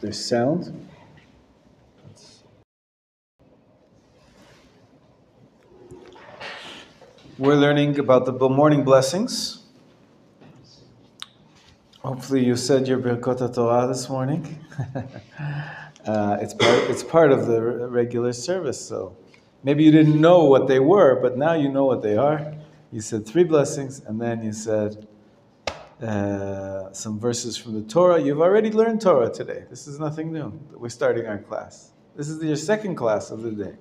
there's sound. We're learning about the morning blessings. Hopefully you said your Birkot Torah this morning. It's part of the regular service, so maybe you didn't know what they were, but now you know what they are. You said 3 blessings, and then you said some verses from the Torah. You've already learned Torah today. This is nothing new. We're starting our class. This is your second class of the day,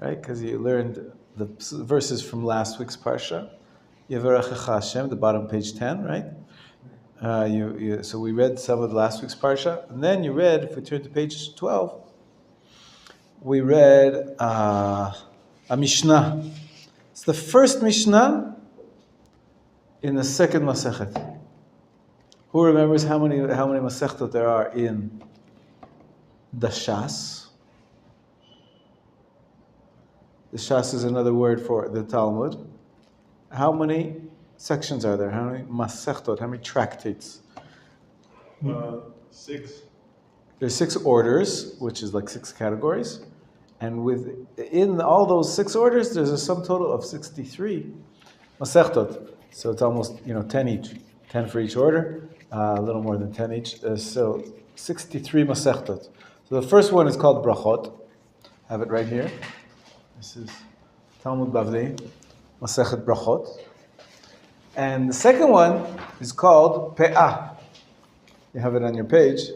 right? Because you learned the verses from last week's parsha. Yevarechecha Hashem, the bottom page 10, right? So we read some of last week's parsha, and then you read, if we turn to page 12, we read a Mishnah. It's the first Mishnah in the second Masechet. Who remembers how many Masechtot there are in the Shas? The Shas is another word for the Talmud. How many sections are there? How many Masechtot? How many tractates? 6. There's 6 orders, which is like 6 categories. And within all those 6 orders, there's a sum total of 63 Masechtot. So it's almost 10 each. 10 for each order, a little more than 10 each. So 63 Masechtot. So the first one is called Brachot. I have it right here. This is Talmud Bavli, Masechet Brachot. And the second one is called Pe'ah. You have it on your page,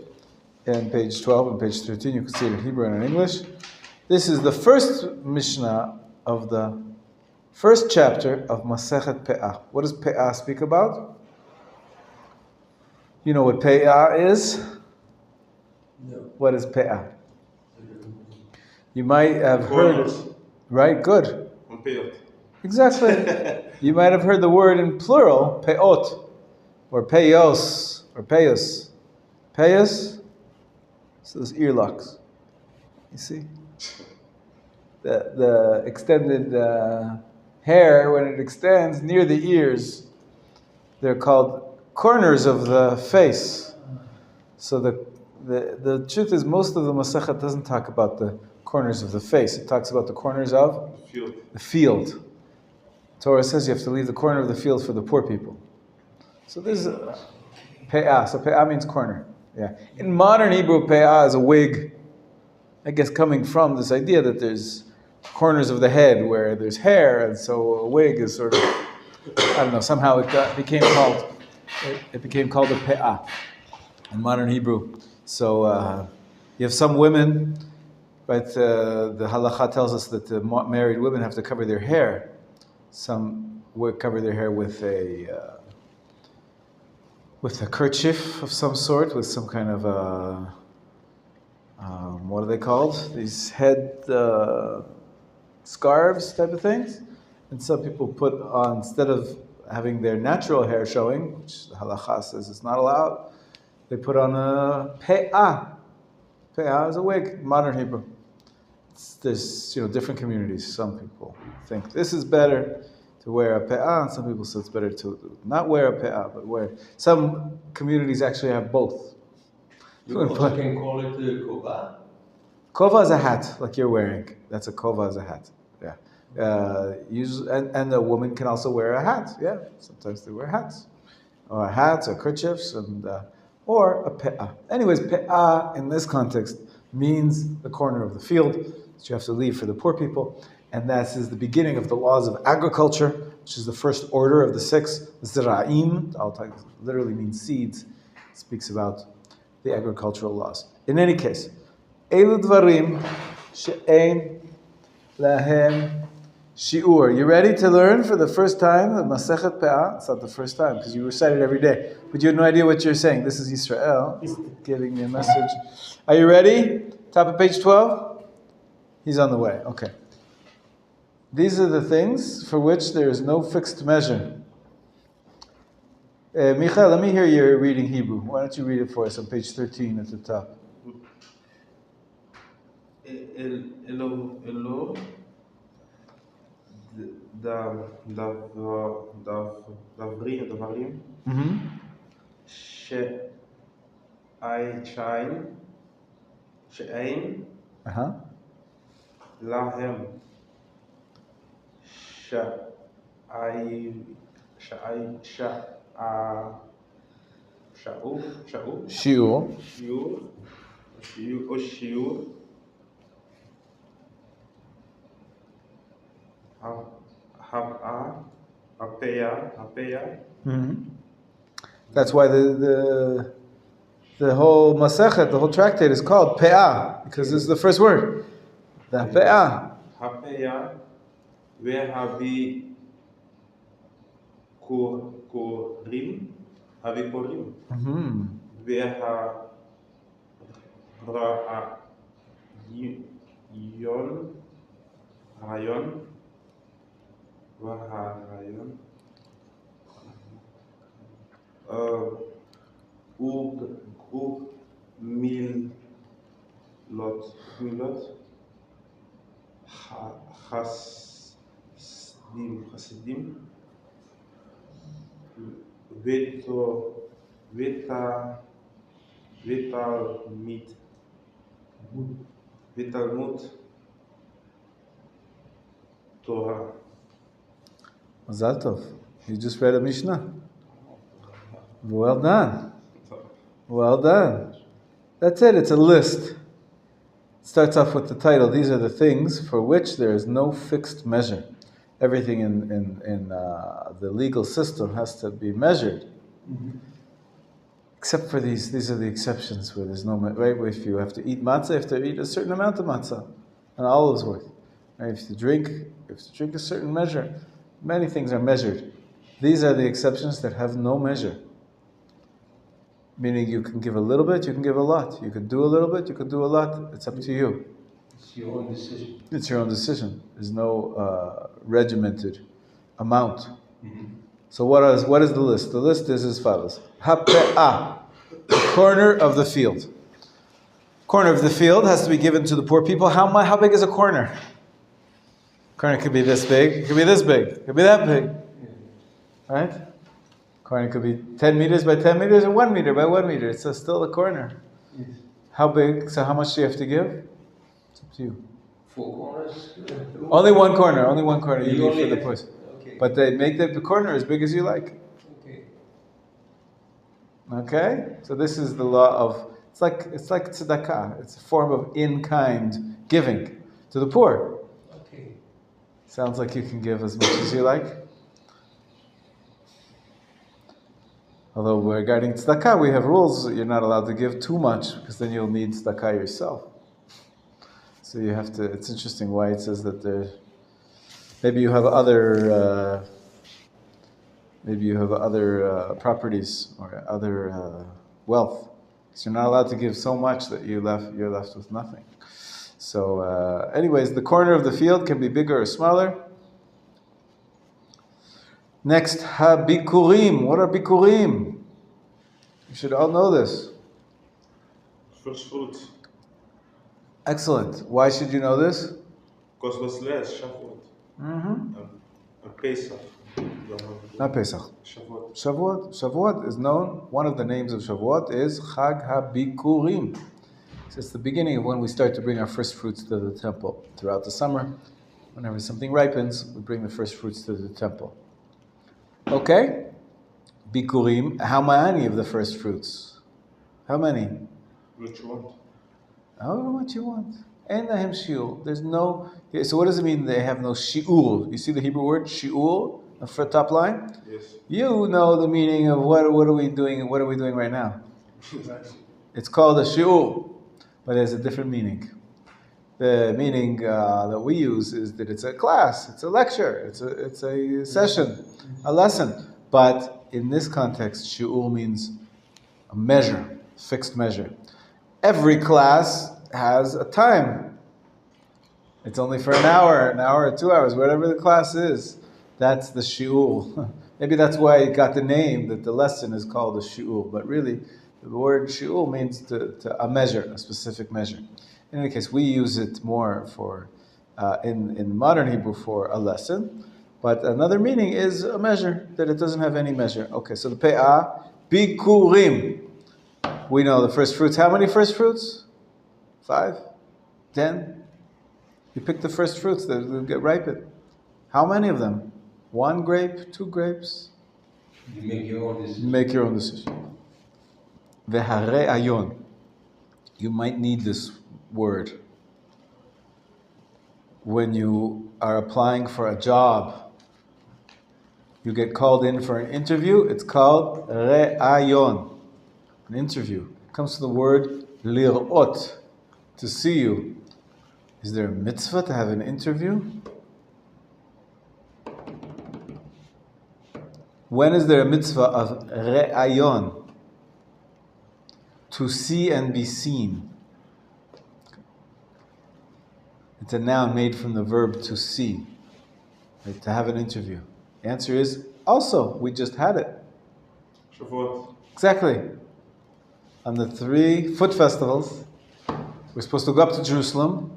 in page 12 and page 13. You can see it in Hebrew and in English. This is the first Mishnah of the first chapter of Masechet Pe'ah. What does Pe'ah speak about? You know what Pe'ah is? No. What is Pe'ah? You might have heard it. Right? Good. Exactly. You might have heard the word in plural, peot, or peyos, or peyos. Peyos? So those earlocks. You see? The extended hair, when it extends near the ears, they're called corners of the face. So the truth is, most of the Masechet doesn't talk about the corners of the face. It talks about the corners of the field. Torah says you have to leave the corner of the field for the poor people. So this is pe'ah. So pe'ah means corner. Yeah. In modern Hebrew, pe'ah is a wig. I guess coming from this idea that there's corners of the head where there's hair, and so a wig is sort of, I don't know, somehow it became called a pe'ah in modern Hebrew. So you have some women, right? The halakha tells us that the married women have to cover their hair. Some would cover their hair with a kerchief of some sort, with some kind of what are they called? These head scarves type of things. And some people put on, instead of having their natural hair showing, which the halakha says is not allowed, they put on a pe'ah. Pe'ah is a wig, modern Hebrew. There's different communities. Some people think this is better to wear a pe'ah, and some people say it's better to not wear a pe'ah, but wear. Some communities actually have both. You can call it kova? Kova is a hat, like you're wearing. That's a kova is a hat. Yeah. And a woman can also wear a hat. Yeah. Sometimes they wear hats, or hats, or kerchiefs, or a pe'ah. Anyways, pe'ah in this context means the corner of the field that you have to leave for the poor people. And that is the beginning of the laws of agriculture, which is the first order of the 6. Zera'im, literally means seeds. It speaks about the agricultural laws. In any case, Elu dvarim she'ein lahem shi'ur. You ready to learn for the first time the Masechet Pe'ah? It's not the first time, because you recite it every day. But you have no idea what you're saying. This is Yisrael. He's giving me a message. Are you ready? Top of page 12? He's on the way. Okay. These are the things for which there is no fixed measure. Michael, let me hear you reading Hebrew. Why don't you read it for us on page 13 at the top? Elo דברים שאין להם שיעור. שיעור That's why the whole Masechet, the whole tractate is called Pe'ah, because this is the first word. The Pe'ah. הפיה והביקורים והרעיון ומילות חסידים ותלמוד Torah. Mazal tov. You just read a Mishnah. Well done. Well done. That's it. It's a list. It starts off with the title. These are the things for which there is no fixed measure. Everything in the legal system has to be measured. Except for these. These are the exceptions where there's no, right? If you have to eat matzah, you have to eat a certain amount of matzah. An olive's worth. Right? If you drink a certain measure. Many things are measured. These are the exceptions that have no measure. Meaning you can give a little bit, you can give a lot. You can do a little bit, you can do a lot. It's up to you. It's your own decision. It's your own decision. There's no regimented amount. So what is the list? The list is as follows. Hape'ah, the corner of the field. Corner of the field has to be given to the poor people. How big is a corner? Corner could be this big, it could be this big, it could be that big. Right? Corner could be 10 meters by 10 meters or 1 meter by 1 meter. It's still a corner. Yes. How big? So how much do you have to give? It's up to you. 4 corners? Only one corner you need for the have- person. Okay. But they make the corner as big as you like. Okay. Okay? So this is the law of, it's like tzedakah. It's a form of in-kind giving to the poor. Okay. Sounds like you can give as much as you like. Although regarding tzedakah, we have rules. You're not allowed to give too much, because then you'll need tzedakah yourself. So you have to, it's interesting why it says that maybe you have other properties or other wealth. Because you're not allowed to give so much that you're left with nothing. So anyways, the corner of the field can be bigger or smaller. Next, ha-bikurim. What are bikurim? You should all know this. First fruits. Excellent. Why should you know this? Because was less Shavuot. Pesach. Not Pesach. Shavuot. Shavuot is known, one of the names of Shavuot is Chag ha-bikurim. So it's the beginning of when we start to bring our first fruits to the temple. Throughout the summer, whenever something ripens, we bring the first fruits to the temple. Okay? Bikurim. How many of the first fruits? How many? Which one? However much you want. En lahem shiur. There's no. So what does it mean they have no shiur? You see the Hebrew word shiur for top line? Yes. You know the meaning of what are we doing? What are we doing right now? It's called a shiur, but it has a different meaning. The meaning that we use is that it's a class, it's a lecture, it's a session, a lesson. But in this context, shiur means a measure, fixed measure. Every class has a time. It's only for an hour or 2 hours, whatever the class is. That's the shiur. Maybe that's why it got the name that the lesson is called a shiur. But really, the word shiur means to a measure, a specific measure. In any case, we use it more for in modern Hebrew for a lesson. But another meaning is a measure, that it doesn't have any measure. Okay, so the pe'ah, bikurim. We know the first fruits. How many first fruits? 5? 10? You pick the first fruits that will get ripened. How many of them? 1 grape? 2 grapes? You make your own decision. Make your own decision. Vehare ayon. You might need this word when you are applying for a job. You get called in for an interview. It's called re'ayon, an interview. It comes from the word lir'ot, to see you. Is there a mitzvah to have an interview? When is there a mitzvah of re'ayon? To see and be seen. It's a noun made from the verb to see, right? To have an interview. The answer is also, we just had it. Shavuot. Exactly. On the 3 foot festivals, we're supposed to go up to Jerusalem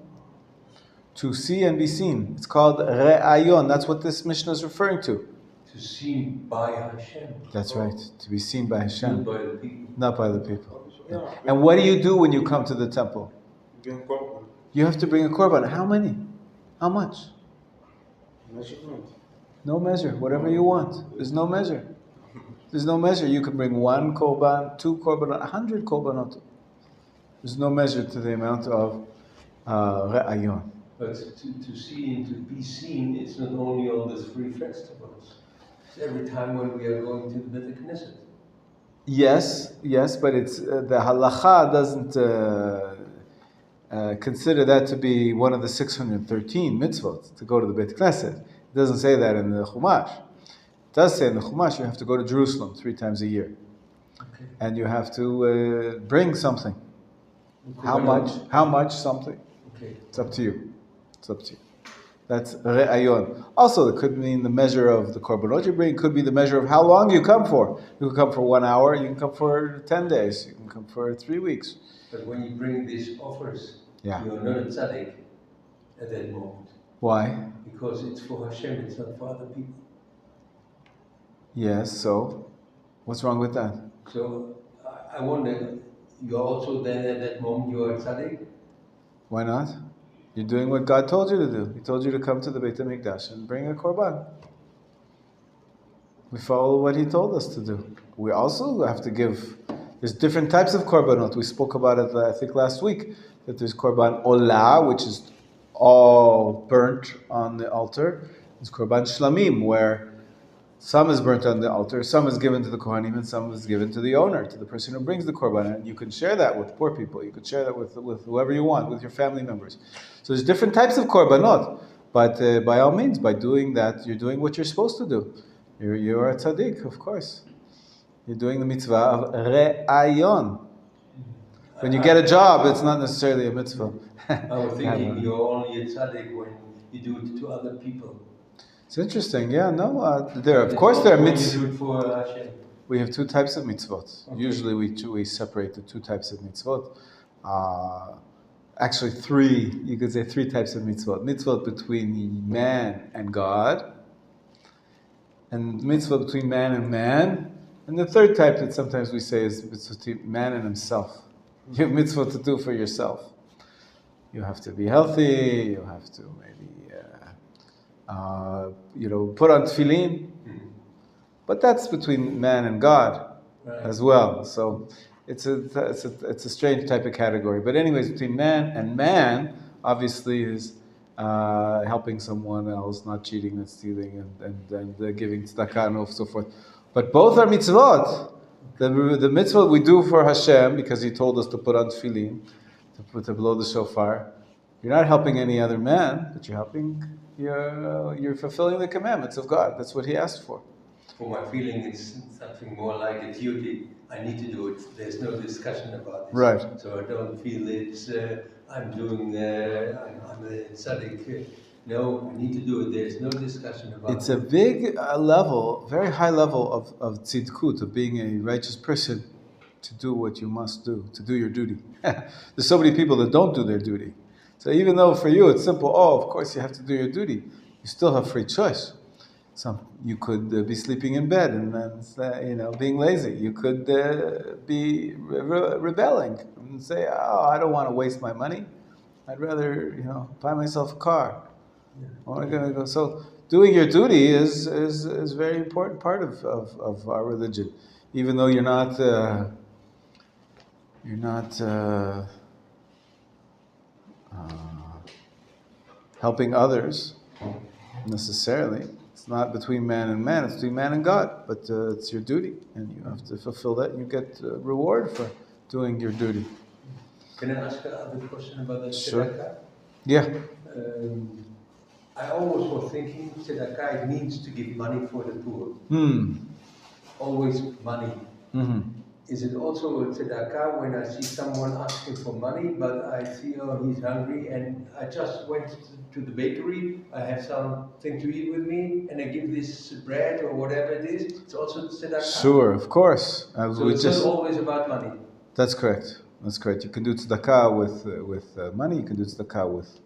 to see and be seen. It's called re'ayon. That's what this Mishnah is referring to. To see by Hashem. That's right. To be seen by Hashem. Not by the people. Not by the people. Yeah. And what do you do when you come to the temple? Bring korban. You have to bring a korban. How many? How much? Measurement. No measure. Whatever you want. There's no measure. There's no measure. You can bring 1 korban, 2 korban, 100 korbanot. There's no measure to the amount of re'ayon. But to see and to be seen, it's not only on the 3 festivals. It's every time when we are going to the Beit Knesset. Yes, but it's the halacha doesn't consider that to be one of the 613 mitzvot to go to the Beit Knesset. It doesn't say that in the Chumash. It does say in the Chumash you have to go to Jerusalem 3 times a year, Okay. and you have to bring something. How much? How much something? Okay. It's up to you. It's up to you. That's re'ayon. Also, it could mean the measure of the korbanot you bring. It could be the measure of how long you come for. You can come for 1 hour. You can come for 10 days. You can come for 3 weeks. But when you bring these offers, Yeah. you're not a tzaddik at that moment. Why? Because it's for Hashem, it's not for other people. Yes, so what's wrong with that? So I wonder, you're also then at that moment you are a tzaddik? Why not? You're doing what God told you to do. He told you to come to the Beit HaMikdash and bring a korban. We follow what He told us to do. We also have to give. There's different types of korbanot. We spoke about it, I think, last week. That there's korban olah, which is all burnt on the altar. There's korban shlamim, where some is burnt on the altar, some is given to the kohanim, and some is given to the owner, to the person who brings the korban. And you can share that with poor people. You could share that with whoever you want, with your family members. So there's different types of korbanot. But by all means, by doing that, you're doing what you're supposed to do. You're a tzaddik, of course. You're doing the mitzvah of re'ayon. When you get a job, it's not necessarily a mitzvah. I was thinking you're only a tzaddik when you do it to other people. It's interesting, yeah. No, there are mitzvot. You do it for Hashem. We have 2 types of mitzvot. Okay. Usually, we separate the 2 types of mitzvot. Actually, 3. You could say 3 types of mitzvot. Mitzvot between man and God, and mitzvah between man and man. And the 3rd type that sometimes we say is mitzvah between man and himself. You have mitzvah to do for yourself. You have to be healthy. You have to maybe, put on tefillin. But that's between man and God as well. So it's a strange type of category. But anyways, between man and man, obviously is helping someone else, not cheating and stealing and giving tzedakah and so forth. But both are mitzvot. The mitzvah we do for Hashem, because He told us to put on tefillin, to blow the shofar. You're not helping any other man, but you're fulfilling the commandments of God. That's what He asked for. For my feeling, it's something more like a duty. I need to do it. There's no discussion about it. Right. So I don't feel it's I'm a tzaddik. No, I need to do it. There's no discussion about it. It's a big level, very high level of tzidkut, of being a righteous person, to do what you must do, to do your duty. There's so many people that don't do their duty. So even though for you it's simple, of course you have to do your duty, you still have free choice. You could be sleeping in bed and then being lazy. You could be rebelling and say, "Oh, I don't want to waste my money. I'd rather buy myself a car." Or I'm gonna go. So doing your duty is a very important part of our religion, even though you're not helping others necessarily. It's not between man and man, it's between man and God. But it's your duty, and you have to fulfill that, and you get reward for doing your duty. Can I ask a question about the Sure. tzedakah? Yeah. I always was thinking tzedakah, it means to give money for the poor. Always money. Mm-hmm. Is it also a tzedakah when I see someone asking for money, but I see, oh, he's hungry, and I just went to the bakery, I have something to eat with me, and I give this bread or whatever it is? It's also tzedakah. Sure, of course. So it's not always about money. That's correct. That's correct. You can do tzedakah with money. You can do tzedakah with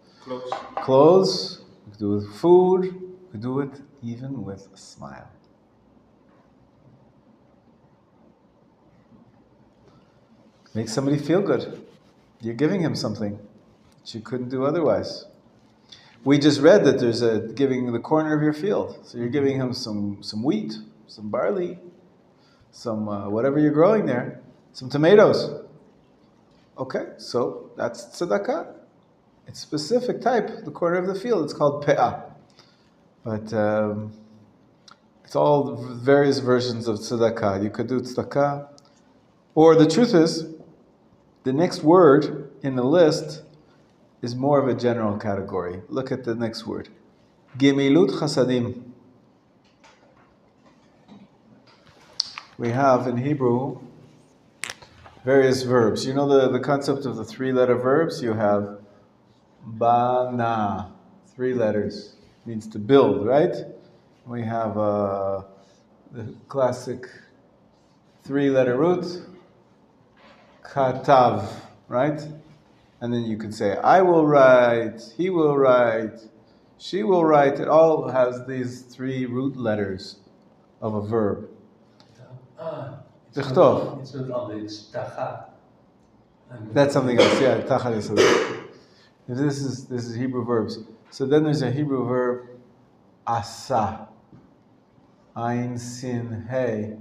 clothes. You can do it with food. You can do it even with a smile. Make somebody feel good. You're giving him something that you couldn't do otherwise. We just read that there's a giving the corner of your field. So you're giving him some wheat, some barley, some whatever you're growing there, some tomatoes. Okay, so that's tzedakah. It's specific type, the corner of the field. It's called pe'ah. But it's all various versions of tzedakah. You could do tzedakah. Or the truth is, the next word in the list is more of a general category. Look at the next word. Gemilut chasadim. We have in Hebrew various verbs. You know the concept of the three-letter verbs? You have bana, 3 letters. Means to build, right? We have the classic 3-letter root. Katav, right? And then you can say, I will write, he will write, she will write. It all has these 3 root letters of a verb. It's not it's tacha. That's something else, yeah. Tacha is this is Hebrew verbs. So then there's a Hebrew verb, asa, ayin sin hey,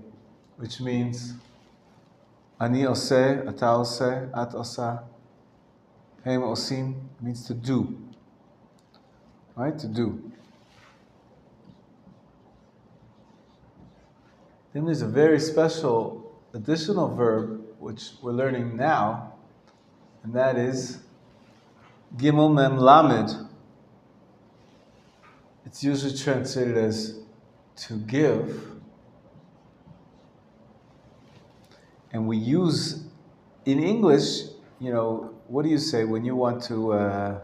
which means Ani oseh, ata oseh, at osa, hem osim, means to do. Right? To do. Then there's a very special additional verb which we're learning now, and that is gimel mem lamed. It's usually translated as to give. And we use, in English, what do you say when you want to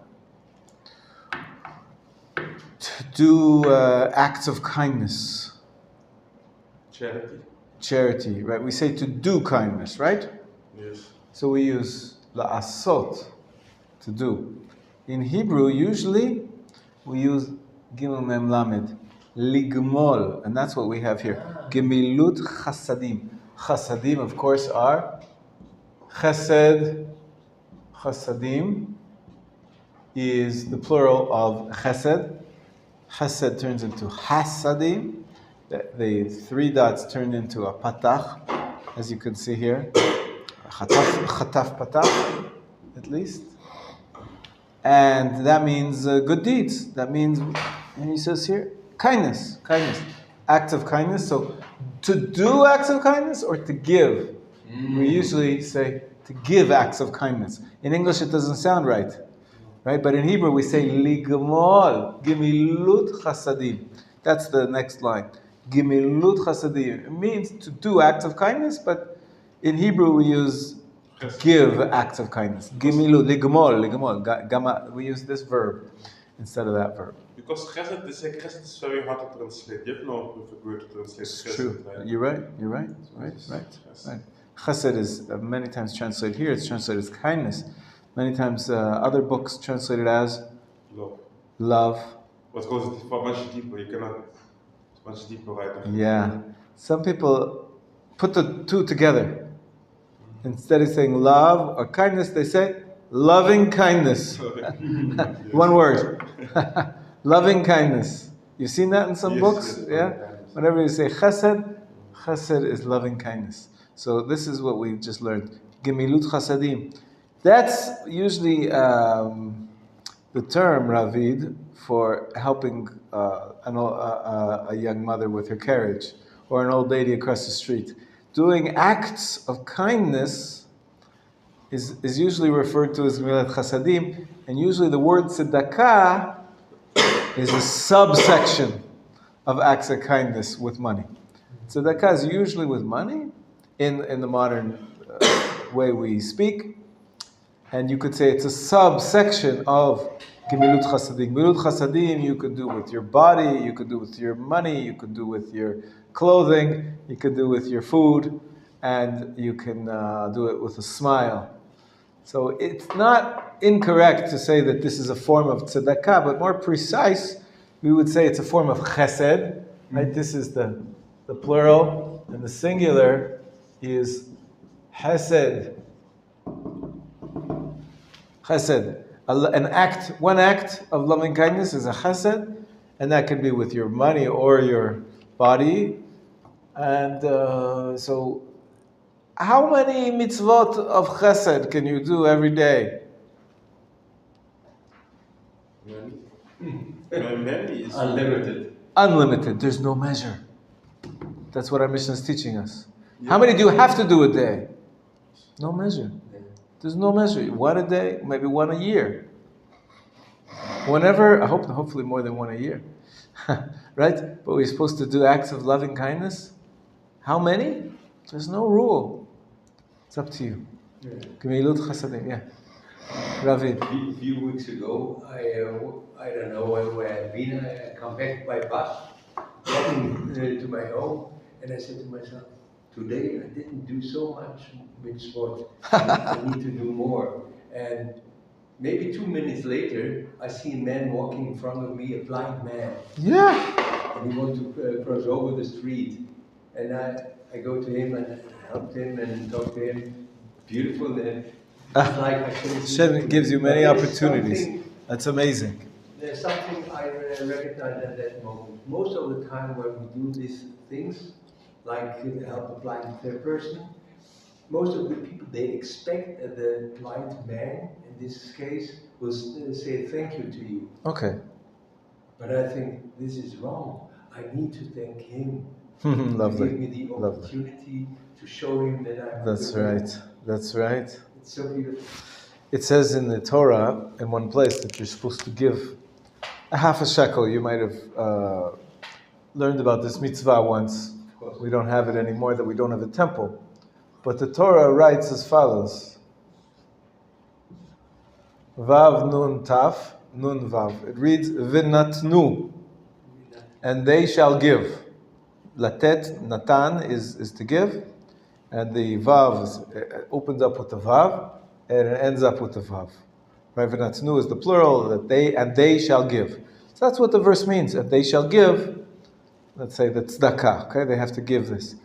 do acts of kindness? Charity, right? We say to do kindness, right? Yes. So we use la'asot, to do. In Hebrew, usually, we use gimel mem lamed, ligmol, and that's what we have here. Gemilut chasadim. Chasadim, of course, are chesed. Chasadim is the plural of chesed. Chesed turns into hasadim. The 3 dots turn into a patach, as you can see here. Chataf patach, at least. And that means good deeds. That means, and he says here, kindness. Acts of kindness. So to do acts of kindness or to give? We usually say to give acts of kindness. In English it doesn't sound right? But in Hebrew we say ligmol, gimilut chasadim. That's the next line. Gimilut chasadim. It means to do acts of kindness, but in Hebrew we use give acts of kindness. Gimilut, ligmol. We use this verb instead of that verb. Because chesed is very hard to translate. You have no perfect word to translate chesed. True. Right? You're right. Right. Chesed is many times translated here. It's translated as kindness. Many times other books translate it as Love. love. What goes it for much deeper? You cannot. much deeper, right? Yeah. Some people put the two together. Instead of saying love or kindness, they say loving kindness. One word. Loving kindness. You've seen that in some Yes, books? yes, Yeah? loving kindness. Whenever you say chesed, chesed is loving kindness. So this is what we just learned. Gemilut chasadim. That's usually the term, Ravid, for helping a young mother with her carriage, or an old lady across the street. Doing acts of kindness is usually referred to as Gemilut chasadim, and usually the word tzedakah is a subsection of acts of kindness with money. Tzedakah is usually with money in the modern way we speak, and you could say it's a subsection of Gemilut Chasadim. Gemilut Chasadim you could do with your body, you could do with your money, you could do with your clothing, you could do with your food, and you can do it with a smile. So it's not incorrect to say that this is a form of tzedakah, but more precise, we would say it's a form of chesed. Right? This is the plural, and the singular is chesed. Chesed. One act of loving kindness is a chesed, and that can be with your money or your body. And so, how many mitzvot of chesed can you do every day? Many is Unlimited. Unlimited. There's no measure. That's what our mission is teaching us. How many do you have to do a day? No measure. There's no measure. One a day, maybe one a year. Whenever, hopefully more than one a year. Right? But we're supposed to do acts of loving kindness. How many? There's no rule. It's up to you. Gemilut chasadim, yeah. Ravid. A few weeks ago, I don't know where I've been. I come back by bus, walking to my home, and I said to myself, today I didn't do so much mitzvot. I need to do more. And maybe 2 minutes later, I see a man walking in front of me, a blind man. Yeah. And he wants to cross over the street. And I go to him and help him and talk to him. Beautiful. And it's like I can Hashem gives you many opportunities. That's amazing. There's something I recognize at that moment. Most of the time when we do these things, like help a blind person, most of the people, they expect that the blind man, in this case, will say thank you to you. Okay. But I think this is wrong. I need to thank him. Lovely. To give me the opportunity to show him that I'm That's right. That's right. It's so beautiful. It says in the Torah, in one place, that you're supposed to give a half a shekel. You might have learned about this mitzvah once. We don't have it anymore, that we don't have a temple. But the Torah writes as follows. Vav nun taf, nun vav. It reads, v'natnu, and they shall give. Latet, natan, is to give. And the vav opens up with the vav, and it ends up with the vav. Right? V'natnu is the plural, that they shall give. So that's what the verse means. And they shall give, let's say the tzedakah, okay? They have to give this.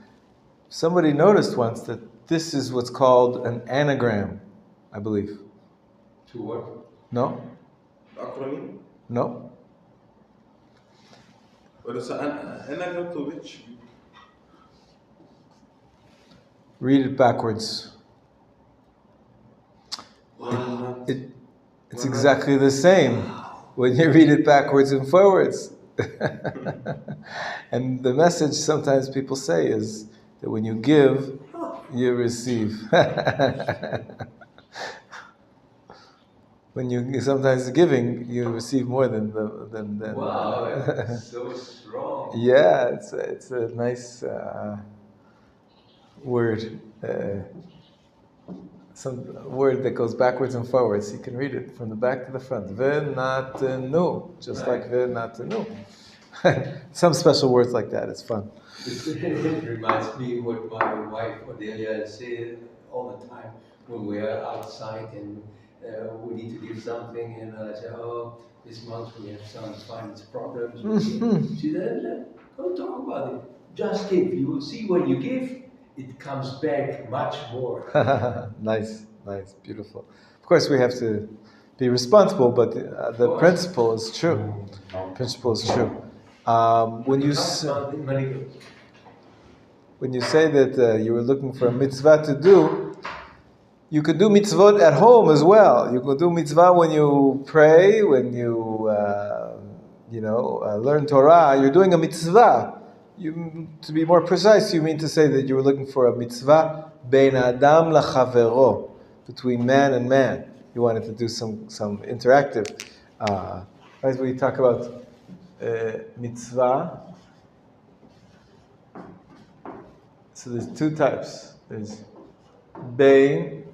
Somebody noticed once that this is what's called an anagram, I believe. To what? No? acronym. No? What is an anagram to which? Read it backwards. One. It's exactly the same when you read it backwards and forwards. And the message sometimes people say is that when you give, you receive. When you sometimes giving, you receive more than. Wow, that's so strong. Yeah, it's a nice word. Some word that goes backwards and forwards. You can read it from the back to the front. V'natenu, just like v'natenu. Some special words like that. It's fun. It reminds me what my wife Odelia said all the time when we are outside and we need to give something, and I say, "Oh, this month we have some finance problems." She said, Don't talk about it. Just give. You will see when you give, it comes back much more. Nice, beautiful. Of course, we have to be responsible, but the principle is true. Principle is true. When you say that you were looking for a mitzvah to do, you could do mitzvot at home as well. You could do mitzvah when you pray, when you learn Torah. You're doing a mitzvah. To be more precise, you mean to say that you were looking for a mitzvah bein adam lachavero, between man and man. You wanted to do some interactive. As we talk about mitzvah, so there's two types. There's bein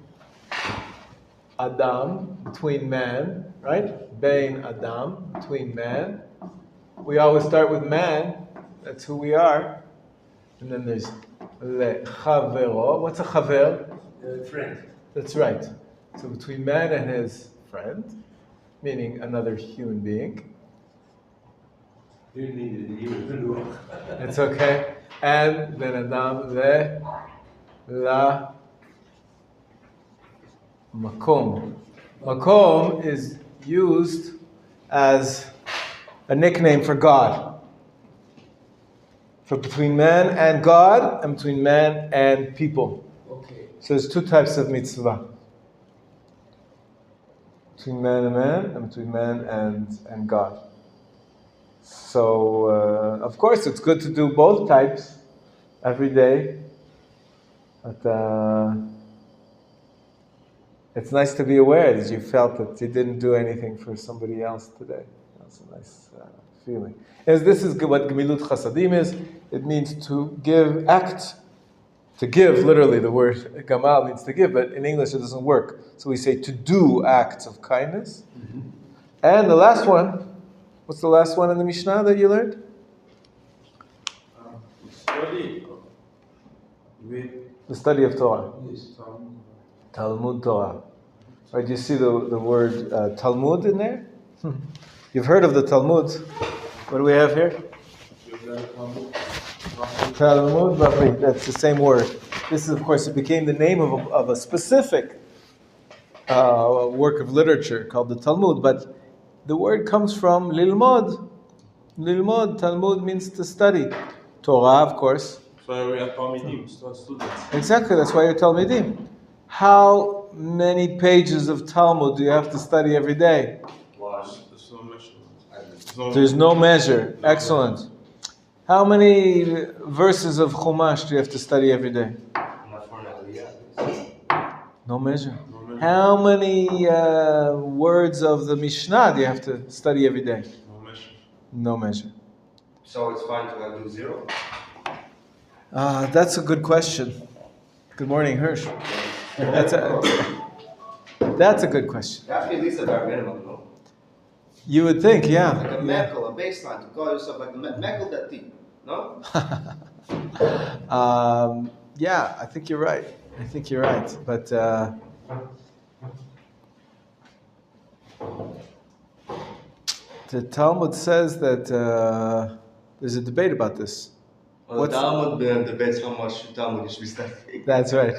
adam, between man, right? Bein adam, between man. We always start with man. That's who we are. And then there's lechavero. What's a chaver? Friend. That's right. So between man and his friend, meaning another human being. You need it. You It's okay. And ben adam la makom. Makom is used as a nickname for God. For between man and God, and between man and people. Okay. So there's two types of mitzvah. Between man and man, and between man and God. So, of course, it's good to do both types every day. But it's nice to be aware that you felt that you didn't do anything for somebody else today. That's a nice feeling. As this is what Gemilut Chasadim is. It means to give, act. To give, literally, the word gamal means to give, but in English it doesn't work. So we say to do acts of kindness. Mm-hmm. And the last one, what's the last one in the Mishnah that you learned? The study of Torah. Yes, Talmud Torah. Right, you see the word Talmud in there? You've heard of the Talmud. What do we have here? Talmud Babli, that's the same word. This is, of course, it became the name of a specific work of literature called the Talmud, but the word comes from lilmod. Lilmod, Talmud means to study. Torah, of course. So we are Talmidim, students. Exactly, that's why you're Talmidim. How many pages of Talmud do you have to study every day? There's no measurement. There's no measure. Excellent. How many verses of Chumash do you have to study every day? No measure. How many words of the Mishnah do you have to study every day? No measure. So it's fine to do zero? That's a good question. Good morning, Hirsch. That's a good question. You have to at least a bare minimum, no? You would think, yeah. Like a mekel, a baseline, to call yourself like a mekel that deep, no? Yeah, I think you're right. But the Talmud says that there's a debate about this. Well, the Talmud debates how much Talmud you should be studying. That's right.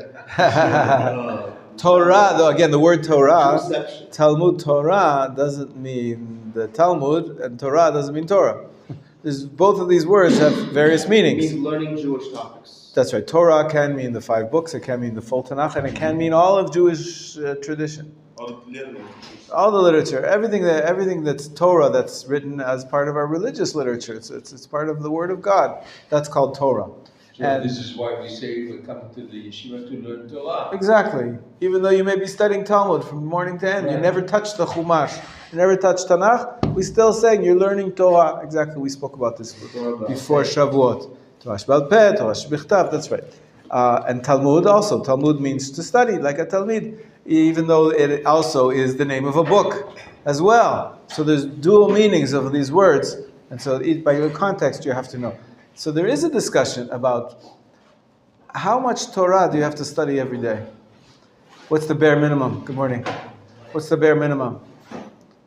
Torah, though, again, the word Torah, Talmud Torah doesn't mean the Talmud, and Torah doesn't mean Torah. Both of these words have various meanings. It means learning Jewish topics. That's right. Torah can mean the 5 books, it can mean the full Tanakh, and it can mean all of Jewish tradition. All the literature, everything that's Torah, that's written as part of our religious literature. It's part of the Word of God. That's called Torah. So and this is why we say we come to the yeshiva to learn Torah. Exactly. Even though you may be studying Talmud from morning to end, you never touch the Chumash, you never touch Tanakh, we still saying you're learning Torah. Exactly, we spoke about this before Shavuot. Torah Shebal Peh, Torah Shebichtav, that's right. And Talmud also. Talmud means to study, like a Talmid, even though it also is the name of a book as well. So there's dual meanings of these words, and so by your context you have to know. So there is a discussion about how much Torah do you have to study every day? What's the bare minimum? Good morning. What's the bare minimum?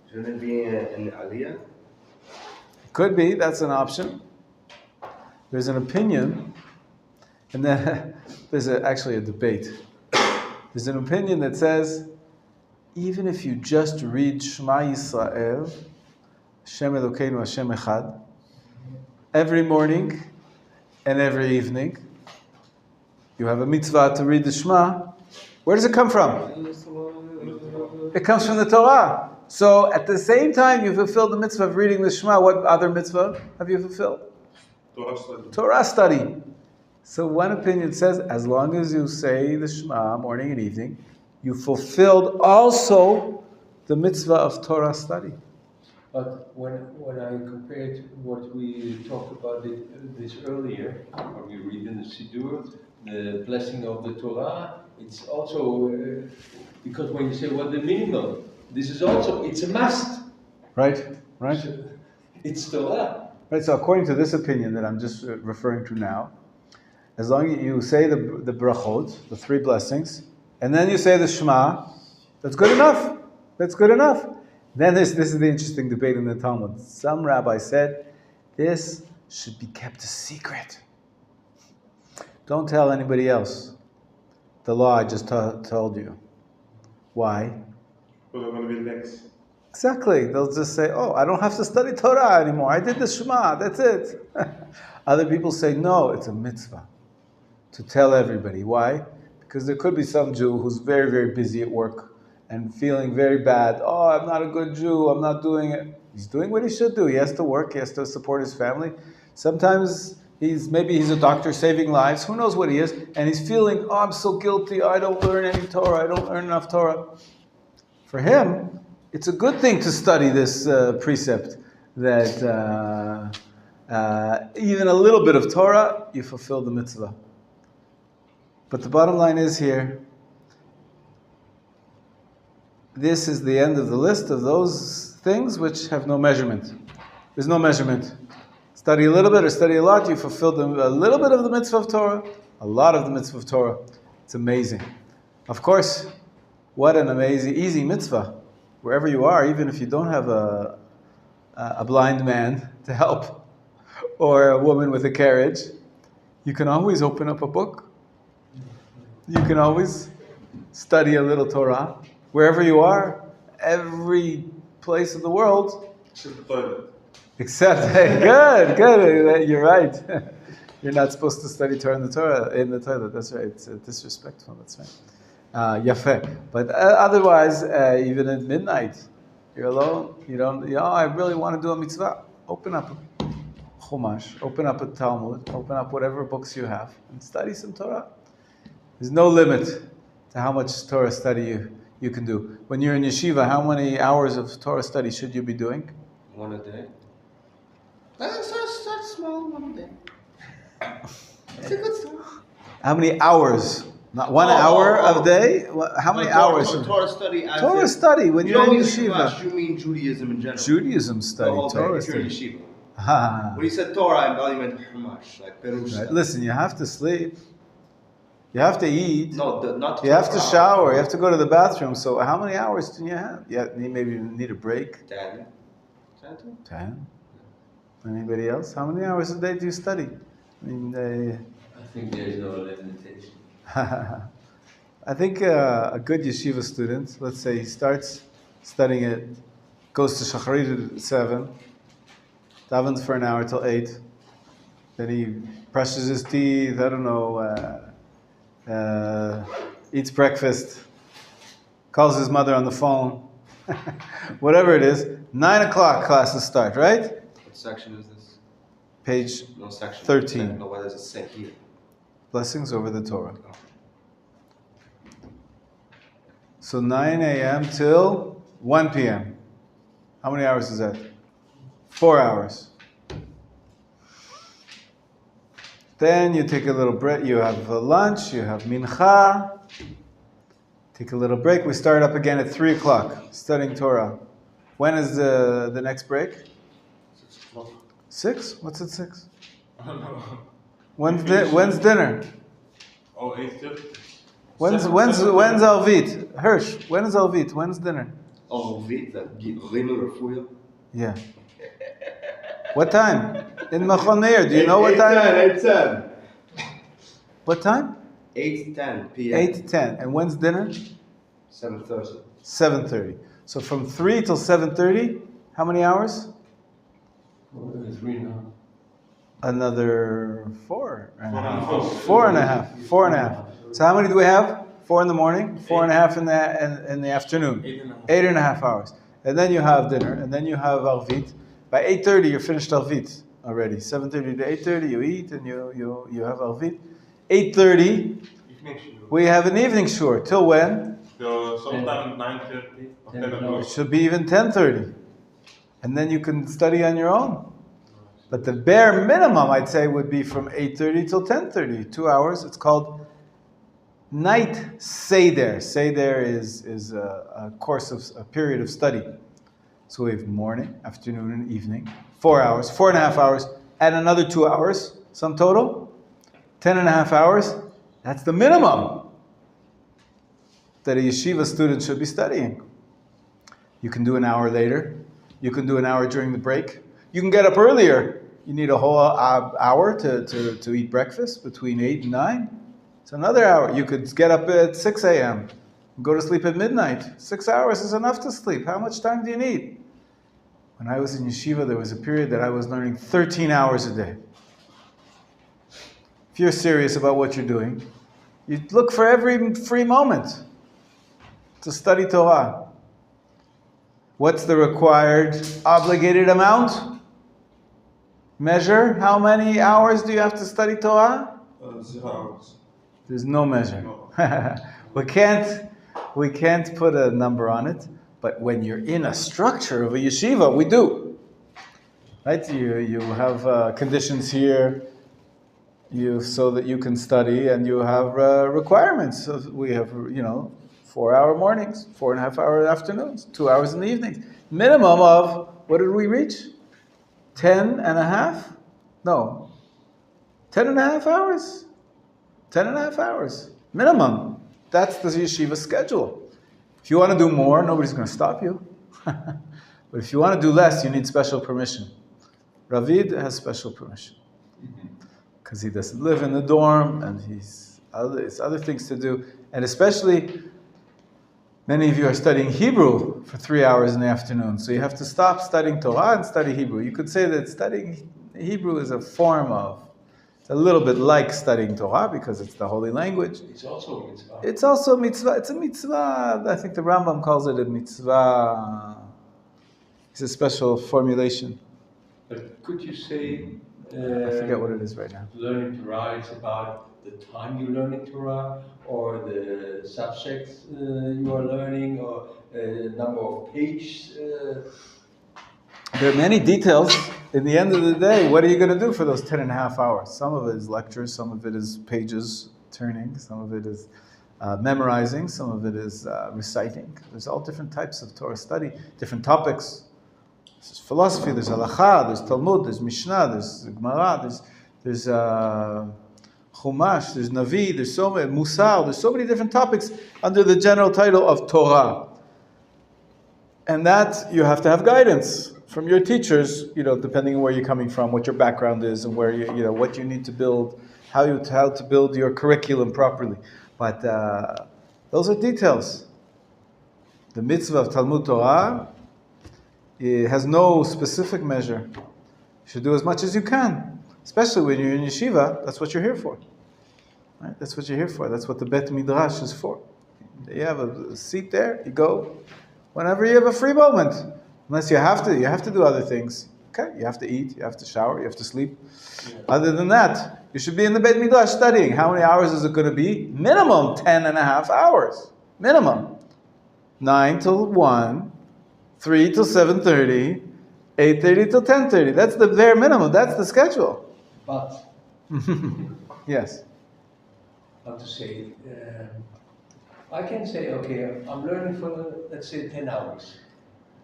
Shouldn't it be in Aliyah? Could be, that's an option. There's an opinion, and then there's actually a debate. There's an opinion that says, even if you just read Shema Yisrael, Hashem Elokeinu Hashem Echad, every morning and every evening, you have a mitzvah to read the Shema. Where does it come from? It comes from the Torah. So at the same time you fulfill the mitzvah of reading the Shema, what other mitzvah have you fulfilled? Torah study. Torah study. So one opinion says, as long as you say the Shema morning and evening, you fulfilled also the mitzvah of Torah study. But when I compared what we talked about this earlier, when we read in the Siddur, the blessing of the Torah, it's also, because when you say, well, the minimum, this is also, it's a must. Right? It's Torah. Right, so according to this opinion that I'm just referring to now, as long as you say the brachot, the three blessings, and then you say the Shema, that's good enough. That's good enough. Then this is the interesting debate in the Talmud. Some rabbi said, this should be kept a secret. Don't tell anybody else the law I just told you. Why? Well, I'm going to be next. Exactly. They'll just say, oh, I don't have to study Torah anymore. I did the Shema. That's it. Other people say, no, it's a mitzvah to tell everybody. Why? Because there could be some Jew who's very, very busy at work and feeling very bad. Oh, I'm not a good Jew. I'm not doing it. He's doing what he should do. He has to work. He has to support his family. Sometimes maybe he's a doctor saving lives. Who knows what he is? And he's feeling, oh, I'm so guilty. I don't learn any Torah. I don't learn enough Torah. For him, it's a good thing to study this precept that even a little bit of Torah, you fulfill the mitzvah. But the bottom line is here, this is the end of the list of those things which have no measurement. There's no measurement. Study a little bit or study a lot, you fulfilled a little bit of the mitzvah of Torah, a lot of the mitzvah of Torah. It's amazing. Of course, what an amazing, easy mitzvah. Wherever you are, even if you don't have a blind man to help, or a woman with a carriage, you can always open up a book. You can always study a little Torah. Wherever you are, every place in the world. Except the toilet. Except, good, you're right. You're not supposed to study Torah in the toilet, that's right. It's disrespectful, that's right. Yafeh. But otherwise, even at midnight, you're alone, I really want to do a mitzvah. Open up a Chumash, open up a Talmud, open up whatever books you have, and study some Torah. There's no limit to how much Torah study you can do. When you're in yeshiva, how many hours of Torah study should you be doing? One a day. Start small, one day. It's a good start. How many hours? Not 1 hour of day? How many hours? Torah study. Torah study when you're in yeshiva. Class, you mean Judaism in general? Judaism study, Torah if you're in study. yeshiva. When you said Torah, I thought you meant Chumash, like Perush stuff. Listen, you have to sleep. You have to eat. No, not you have to shower. You have to go to the bathroom. So how many hours do you have? Maybe you need a break. 10. 10. Anybody else? How many hours a day do you study? I think there is no limitation. I think a good yeshiva student, let's say he starts studying it, goes to Shacharit at 7, davens for an hour till 8, then he brushes his teeth, eats breakfast, calls his mother on the phone, whatever it is. 9 o'clock classes start, right? What section is this? Page No section. 13. No, what does it say here? Blessings over the Torah. So 9 a.m. till 1 p.m. How many hours is that? 4 hours. Then you take a little break. You have lunch. You have mincha. Take a little break. We start up again at 3 o'clock, studying Torah. When is the next break? 6 o'clock. 6? What's at 6? I don't know. When's dinner? Oh, 8:30. When's Alvit? Hirsch, when is Alvit? When's dinner? Alvit, that Gimel Refuya. Yeah. What time? In Machon Meir, do you know what time? 8:10. What time? 8:10 p.m. 8:10. And when's dinner? 7:30. 7:30. So from 3 till 7:30, how many hours? 3 now. Another 4.5. 4.5. 4.5. So how many do we have? 4 in the morning, 4.5 in the afternoon. 8.5 hours. And then you have dinner, and then you have Arvit. By 8:30, you're finished Arvit already. 7:30 to 8:30, you eat and you have Arvit. 8:30, we have an evening shore. Till when? So sometime 9:30 or 10 It o'clock. should be even 10:30. And then you can study on your own. But the bare minimum, I'd say, would be from 8:30 till 10:30, 2 hours. It's called night seder. Seder is a course of a period of study. So we have morning, afternoon, and evening. 4 hours, 4.5 hours, and another 2 hours. Sum total, 10.5 hours. That's the minimum that a yeshiva student should be studying. You can do an hour later. You can do an hour during the break. You can get up earlier. You need a whole hour to eat breakfast between 8 and 9. It's another hour. You could get up at 6 a.m. and go to sleep at midnight. 6 hours is enough to sleep. How much time do you need? When I was in yeshiva, there was a period that I was learning 13 hours a day. If you're serious about what you're doing, you look for every free moment to study Torah. What's the required obligated amount? Measure. How many hours do you have to study Torah? 0 hours. There's no measure. No. we can't put a number on it, but when you're in a structure of a yeshiva, we do. Right? You have conditions here, so that you can study, and you have requirements. So we have 4-hour mornings, 4.5-hour afternoons, 2 hours in the evenings. Minimum of, what did we reach? 10.5? No. 10.5 hours. 10.5 hours. Minimum. That's the yeshiva schedule. If you want to do more, nobody's going to stop you. But if you want to do less, you need special permission. Ravid has special permission. Because he doesn't live in the dorm, and it's other things to do. And especially, many of you are studying Hebrew for 3 hours in the afternoon. So you have to stop studying Torah and study Hebrew. You could say that studying Hebrew is a form of, it's a little bit like studying Torah because it's the holy language. It's also a mitzvah. It's also a mitzvah. It's a mitzvah. I think the Rambam calls it a mitzvah. It's a special formulation. But could you say... I forget what it is right now. Learning Torah is about the time you're learning Torah, or the subject you are learning, or number of pages. There are many details. In the end of the day, what are you going to do for those 10.5 hours? Some of it is lectures, some of it is pages turning, some of it is memorizing, some of it is reciting. There's all different types of Torah study, different topics. There's philosophy, there's halakha, there's Talmud, there's Mishnah, there's Gemara, there's Chumash, there's Navi, there's so many, Musar, there's so many different topics under the general title of Torah. And that you have to have guidance from your teachers, depending on where you're coming from, what your background is, and where what you need to build, how to build your curriculum properly. But those are details. The mitzvah of Talmud Torah, it has no specific measure. You should do as much as you can, especially when you're in yeshiva. That's what you're here for. Right? That's what you're here for. That's what the Bet Midrash is for. You have a seat there. You go whenever you have a free moment. Unless you have to do other things. Okay, you have to eat, you have to shower, you have to sleep. Yeah. Other than that, you should be in the Bet Midrash studying. How many hours is it going to be? Minimum 10.5 hours. Minimum. 9 till 1. 3 till 7:30, 8:30 till 10:30. That's the bare minimum. That's the schedule. But yes. How to say? I can say, okay, I'm learning for, let's say, 10 hours.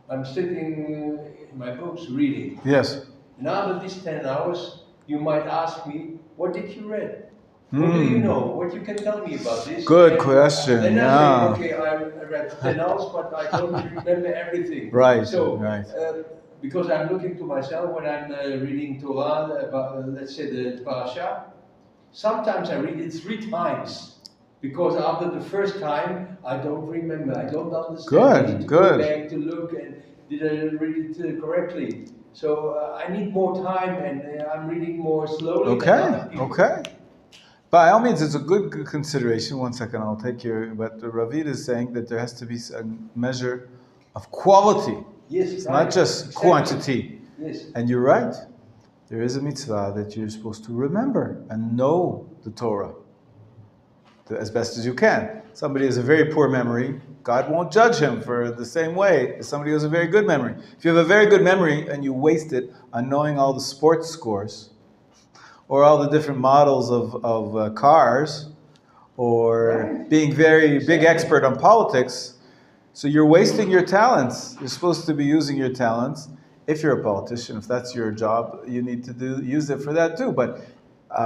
I'm sitting in my books reading. Yes. And out of these 10 hours, you might ask me, what did you read? What do you know? What you can tell me about this? Good question. Then yeah. I say, okay, I read 10 hours, but I don't remember everything. Right. So, right. because I'm looking to myself when I'm reading Torah, about, let's say the parasha. Sometimes I read it 3 times, because after the first time I don't remember, I don't understand. I need to go back to look and did I read it correctly? So I need more time, and I'm reading more slowly. Okay. By all means, it's a good consideration. One second, I'll take your. But Ravid is saying that there has to be a measure of quality. Yes, it's right. not just quantity. Yes. And you're right. There is a mitzvah that you're supposed to remember and know the Torah as best as you can. Somebody has a very poor memory, God won't judge him for the same way as somebody who has a very good memory. If you have a very good memory and you waste it on knowing all the sports scores, or all the different models of cars, or being very big expert on politics, so you're wasting your talents. You're supposed to be using your talents. If you're a politician, if that's your job, you need to use it for that too. But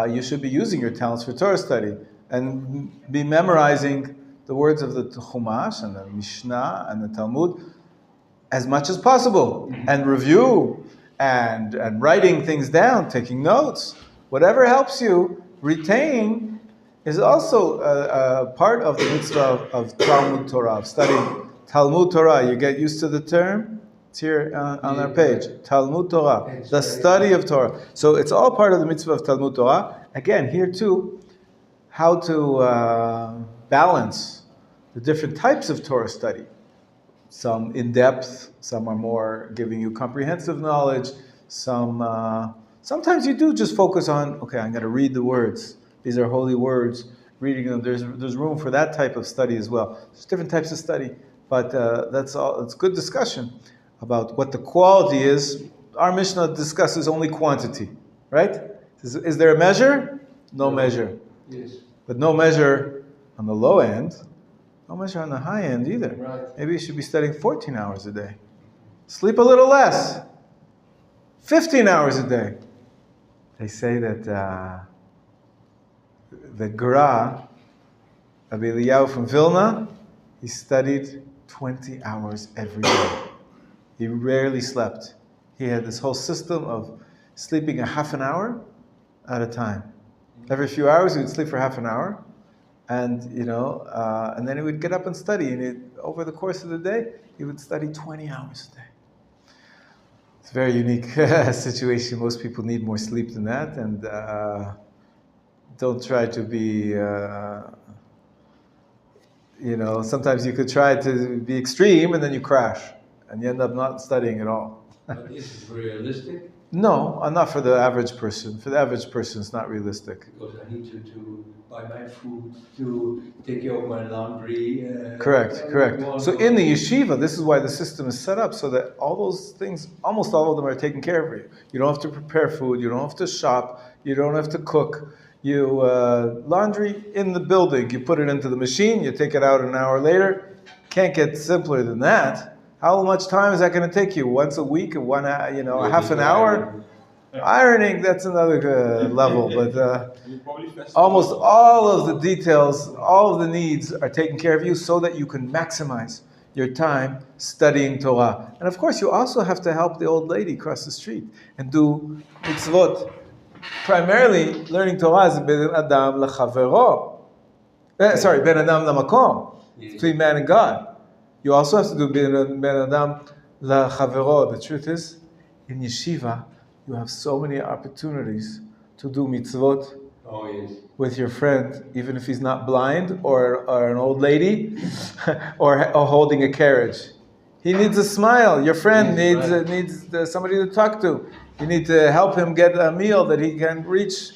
you should be using your talents for Torah study and be memorizing the words of the Chumash and the Mishnah and the Talmud as much as possible, and review and writing things down, taking notes. Whatever helps you retain is also a part of the mitzvah of Talmud Torah, of studying Talmud Torah. You get used to the term. It's here on our page. Talmud Torah, the study of Torah. So it's all part of the mitzvah of Talmud Torah. Again, here too, how to balance the different types of Torah study. Some in depth, some are more giving you comprehensive knowledge. Sometimes you do just focus on, okay, I'm going to read the words. These are holy words. Reading them, there's room for that type of study as well. There's different types of study, but that's all. It's good discussion about what the quality is. Our Mishnah discusses only quantity, right? Is there a measure? No measure. Yes. But no measure on the low end. No measure on the high end either. Right. Maybe you should be studying 14 hours a day. Sleep a little less. 15 hours a day. They say that the Gra, Rabbi Eliyahu from Vilna, he studied 20 hours every day. He rarely slept. He had this whole system of sleeping a half an hour at a time. Every few hours he would sleep for half an hour, and and then he would get up and study. And over the course of the day, he would study 20 hours a day. It's a very unique situation. Most people need more sleep than that, and don't try to be, sometimes you could try to be extreme and then you crash, and you end up not studying at all. But is it realistic? No, not for the average person. For the average person, it's not realistic. Because I need to buy my food, to take care of my laundry. Correct. So in the yeshiva, this is why the system is set up, so that all those things, almost all of them are taken care of for you. You don't have to prepare food, you don't have to shop, you don't have to cook. You laundry in the building, you put it into the machine, you take it out an hour later. Can't get simpler than that. How much time is that going to take you? Once a week, a half an hour? Ironing, that's another level, but almost all of the details, all of the needs are taken care of you so that you can maximize your time studying Torah. And of course, you also have to help the old lady cross the street and do mitzvot. Primarily, learning Torah is ben adam lechavero. Ben adam lamakom, between man and God. You also have to do ben adam lechavero. The truth is, in yeshiva, you have so many opportunities to do mitzvot with your friend, even if he's not blind or an old lady or holding a carriage. He needs a smile. Your friend needs somebody to talk to. You need to help him get a meal that he can reach.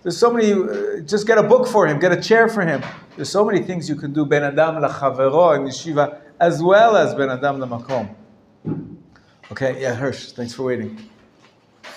There's so many, just get a book for him, get a chair for him. There's so many things you can do, ben adam lachavero in yeshiva, as well as ben adam lamakom. Okay, yeah, Hirsch, thanks for waiting.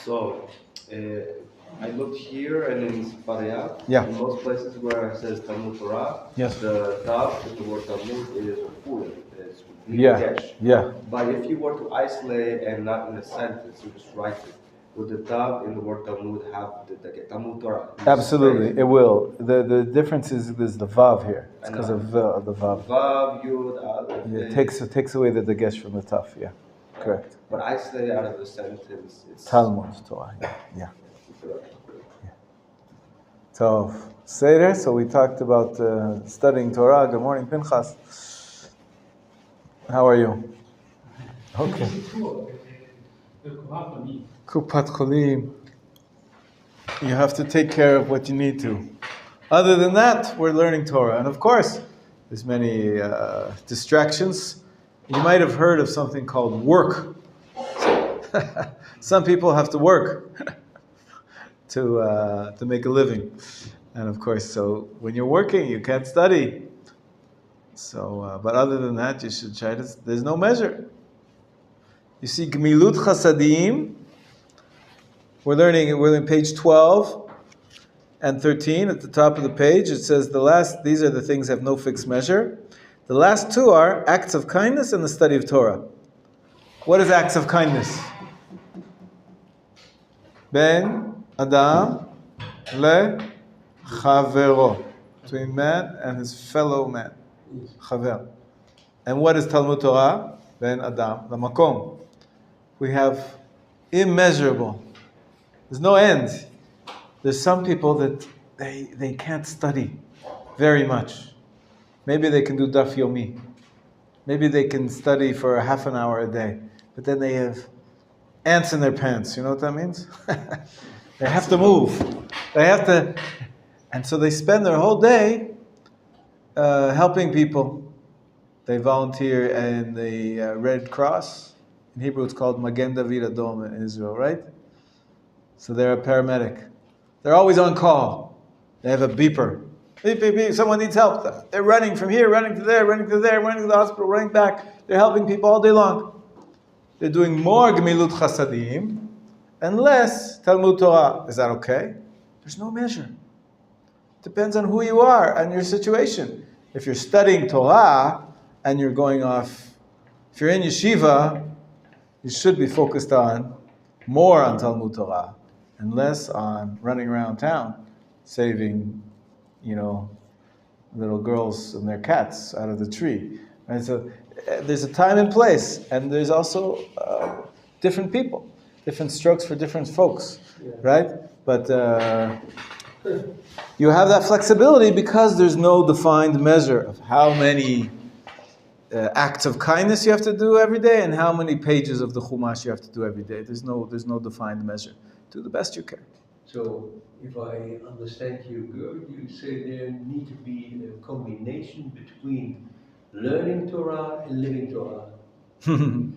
So, I looked here and in Sefaria, Yeah. in most places where it says Talmud Torah, Yes. the Tav, the word Talmud is full, it's Yeah, yeah. But if you were to isolate and not in a sentence, you just write it. Would the Tav in the word Talmud have the Talmud Torah? Absolutely, it will. The difference is there's the vav here. It's because of the vav. Vav, Yud, Aleph. Yeah, it takes away the dagesh from the taf, yeah. correct. But isolate out of the sentence, it's Talmud Torah. Yeah. So, Seder. So we talked about studying Torah. Good morning, Pinchas. How are you? Okay. Kupat Cholim. You have to take care of what you need to. Other than that, we're learning Torah. And of course, there's many distractions. You might have heard of something called work. Some people have to work to make a living. And of course, so when you're working, you can't study. So, but other than that, you should try to, there's no measure. You see, Gmilut Chasadim, we're in page 12 and 13 at the top of the page. It says these are the things that have no fixed measure. The last two are acts of kindness and the study of Torah. What is acts of kindness? Ben Adam le Chavero, between man and his fellow man. Chaver. And what is Talmud Torah? Ben Adam, the Makom. We have immeasurable. There's no end. There's some people that they can't study very much. Maybe they can do Daf Yomi. Maybe they can study for a half an hour a day. But then they have ants in their pants. You know what that means? They have to move. They have to... And so they spend their whole day helping people. They volunteer in the Red Cross. In Hebrew, it's called Magen David Adom in Israel, right? So they're a paramedic. They're always on call. They have a beeper. Beep, beep, beep. Someone needs help. They're running from here, running to there, running to there, running to the hospital, running back. They're helping people all day long. They're doing more Gemilut Chasadim and less Talmud Torah. Is that okay? There's no measure. Depends on who you are and your situation. If you're studying Torah and you're going off, if you're in yeshiva, you should be focused more on Talmud Torah and less on running around town saving, little girls and their cats out of the tree. Right? So there's a time and place, and there's also different people, different strokes for different folks, right? But you have that flexibility because there's no defined measure of how many acts of kindness you have to do every day and how many pages of the Chumash you have to do every day. There's no defined measure. Do the best you can. So, if I understand you good, you say there need to be a combination between learning Torah and living Torah.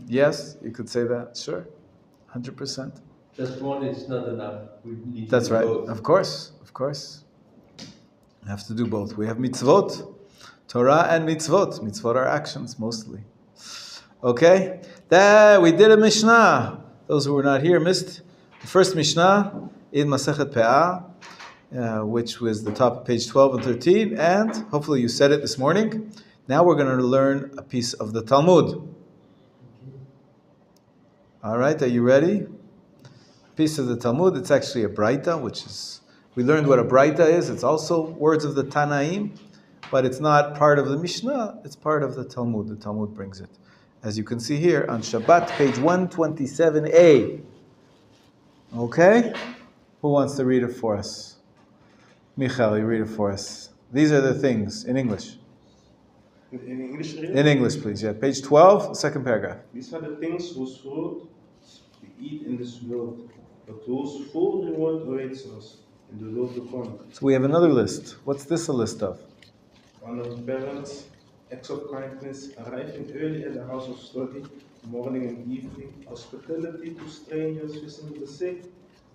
Yes, you could say that. Sure, 100%. Just one is not enough. We need That's to do right. both. Of course. We have to do both. We have mitzvot, Torah and mitzvot. Mitzvot are actions mostly. Okay, we did a Mishnah. Those who were not here missed the first Mishnah in Masechet Pe'ah, which was the top of page 12 and 13, and hopefully you said it this morning. Now we're going to learn a piece of the Talmud. All right, are you ready? A piece of the Talmud. It's actually a Braita, we learned what a Braita is. It's also words of the Tanaim, but it's not part of the Mishnah. It's part of the Talmud. The Talmud brings it. As you can see here on Shabbat, page 127a. Okay? Who wants to read it for us? Michael, you read it for us. These are the things in English. In English, In English, please. Yeah, page 12, second paragraph. These are the things whose fruit we eat in this world, but whose full reward awaits us in the world to come. So we have another list. What's this a list of? Honor parents, acts of kindness, arriving early at the house of study, morning and evening, hospitality to strangers, visiting the sick,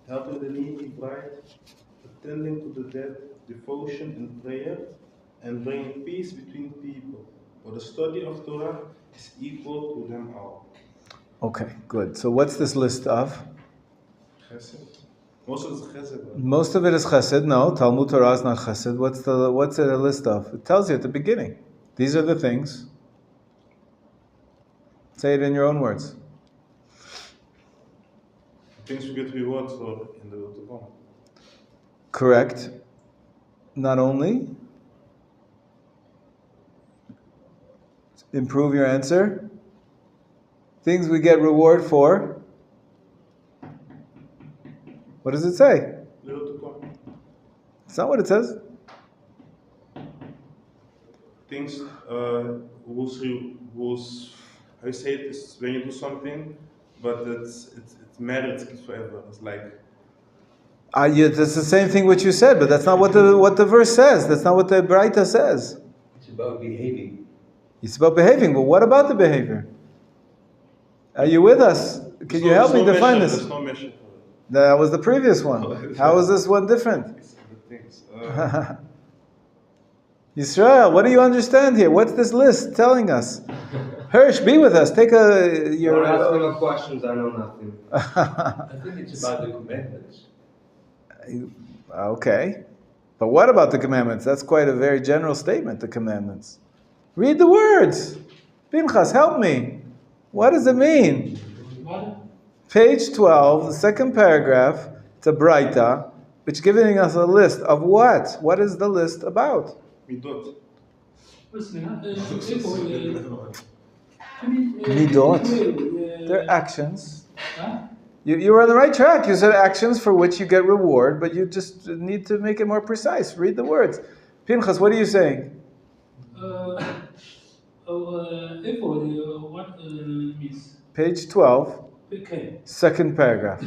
helping the needy bride, attending to the dead, devotion and prayer, and bringing peace between people. For the study of Torah is equal to them all. Okay, good. So what's this list of? Chesed. Most of it is chesed. Most of it is chesed. No, Talmud Torah is not chesed. What's it a list of? It tells you at the beginning. These are the things. Say it in your own words. Things we get rewards for in the world to come. Correct. Not only. Improve your answer. things we get reward for. What does it say? Little to come. It's not what it says. Things whose how you say it is when you do something, but it merits forever. It's like That's the same thing what you said, but that's not what the verse says. That's not what the Braita says. It's about behaving. It's about behaving, but what about the behavior? Are you with us? Can you help me define this? There's no measure for it. That was the previous one. How is this one different? These are the things. Yisrael, what do you understand here? What's this list telling us? Hirsch, be with us. Take Don't your. ask me no questions, I know nothing. I think it's about the commandments. Okay, but what about the commandments? That's quite a very general statement. The commandments. Read the words. Pinchas, help me. What does it mean? Page 12, the second paragraph. It's a Braita, which is giving us a list of what? What is the list about? Midot. Midot. They're actions. You were on the right track. You said actions for which you get reward, but you just need to make it more precise. Read the words. Pinchas, what are you saying? What means? Page 12, Okay. second paragraph.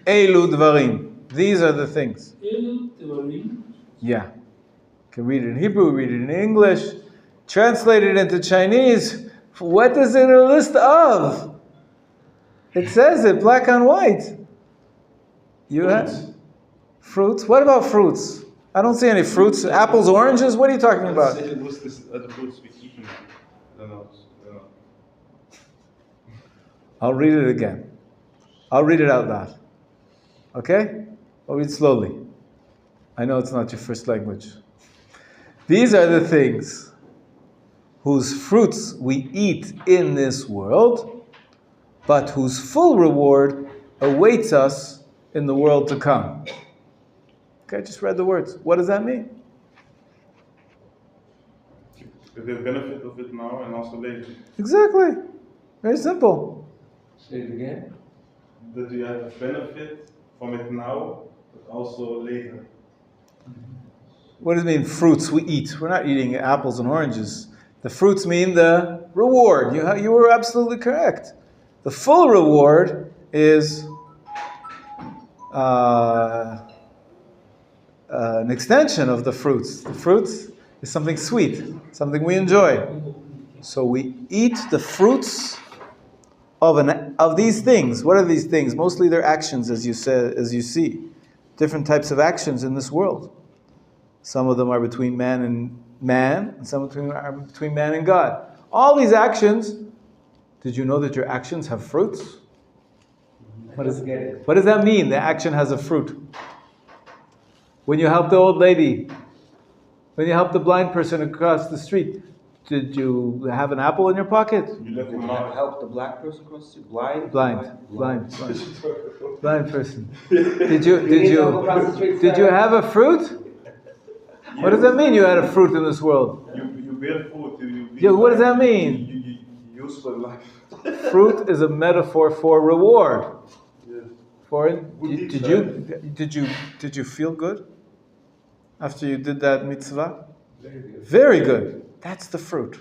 Elu dvarim. These are the things. Yeah. You can read it in Hebrew, read it in English, translate it into Chinese. What is it a list of? It says it black on white. You have fruits. What about fruits? I don't see any fruits. Apples, oranges. What are you talking about? What's this other fruits we keep? I don't know. I'll read it again. I'll read it out loud. Okay? I'll read slowly. I know it's not your first language. These are the things whose fruits we eat in this world, but whose full reward awaits us in the world to come. Okay, I just read the words. What does that mean? The benefit of it now and also later. Exactly. Very simple. Say it again. That you have a benefit from it now, but also later. What does it mean, fruits we eat? We're not eating apples and oranges. The fruits mean the reward. You were absolutely correct. The full reward is an extension of the fruits. The fruits is something sweet, something we enjoy. So we eat the fruits of these things. What are these things? Mostly they're actions, as you see. Different types of actions in this world. Some of them are between man and man, and some are between man and God. All these actions, did you know that your actions have fruits? What does that mean? The action has a fruit. When you help the old lady, when you help the blind person across the street, did you have an apple in your pocket? You left Did them you out. help the black person cross the street? Blind person. Did you have a fruit? What does that mean? You had a fruit in this world. You bear fruit. Yeah, what does that mean? You use for life. Fruit is a metaphor for reward. Yeah. For Good did you feel good after you did that mitzvah? Very good. Very good. That's the fruit.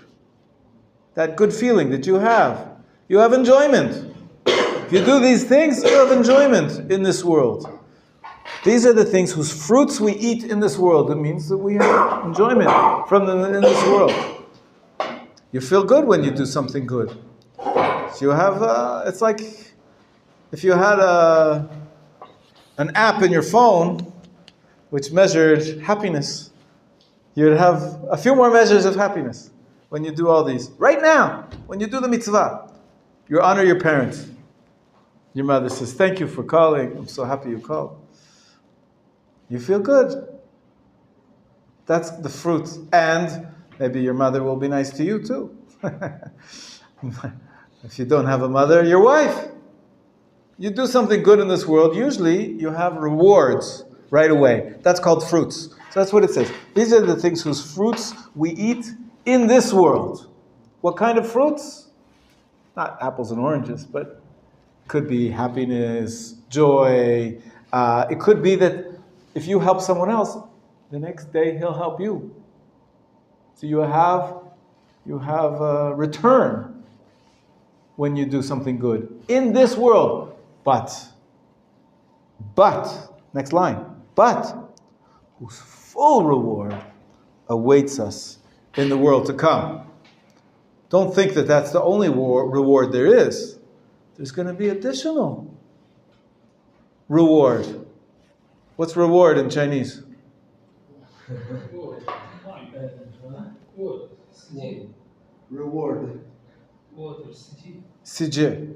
That good feeling that you have. You have enjoyment. If you do these things, you have enjoyment in this world. These are the things whose fruits we eat in this world. It means that we have enjoyment from them in this world. You feel good when you do something good. So you have, it's like if you had an app in your phone which measured happiness, you'd have a few more measures of happiness when you do all these. Right now, when you do the mitzvah, you honor your parents. Your mother says, "Thank you for calling. I'm so happy you called." You feel good. That's the fruit. And maybe your mother will be nice to you too. If you don't have a mother, your wife. You do something good in this world, usually you have rewards right away. That's called fruits. So that's what it says. These are the things whose fruits we eat in this world. What kind of fruits? not apples and oranges, but could be happiness, joy. It could be that if you help someone else, the next day he'll help you. So you have a return when you do something good in this world. But, next line, but whose full reward awaits us in the world to come. Don't think that that's the only reward there is. There's going to be additional reward. What's reward in Chinese? Reward. Sijie.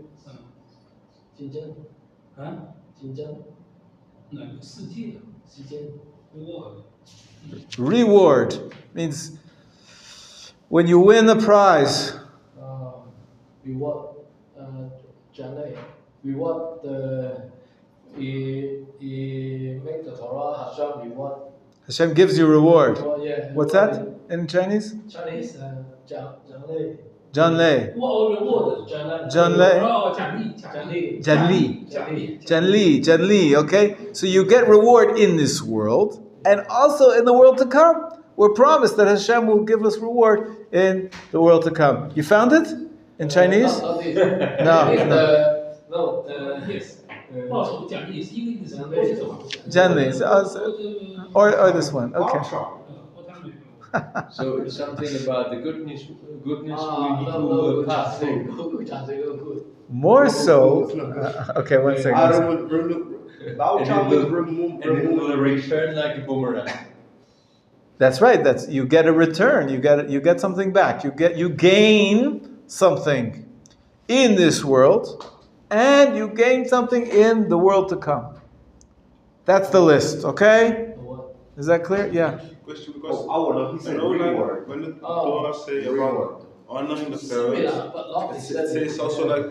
Reward means when you win a prize. Reward, reward he make the Torah Hashem reward. Hashem gives you reward. Yeah, What's that in Chinese? Chinese, 奖励. Reward, 奖励, okay? So you get reward in this world and also in the world to come. We're promised that Hashem will give us reward in the world to come. You found it in Chinese? No. Yes. 奖励, or this one, okay. So it's something about the goodness we need to pass through. More so, okay, one second. And it will return like a boomerang. That's right. You get a return. You get something back. You gain something in this world, and you gain something in the world to come. That's the list. Okay? Is that clear? Yeah. Question, because No, he said reward. when the Torah say about honoring the parents, it says also like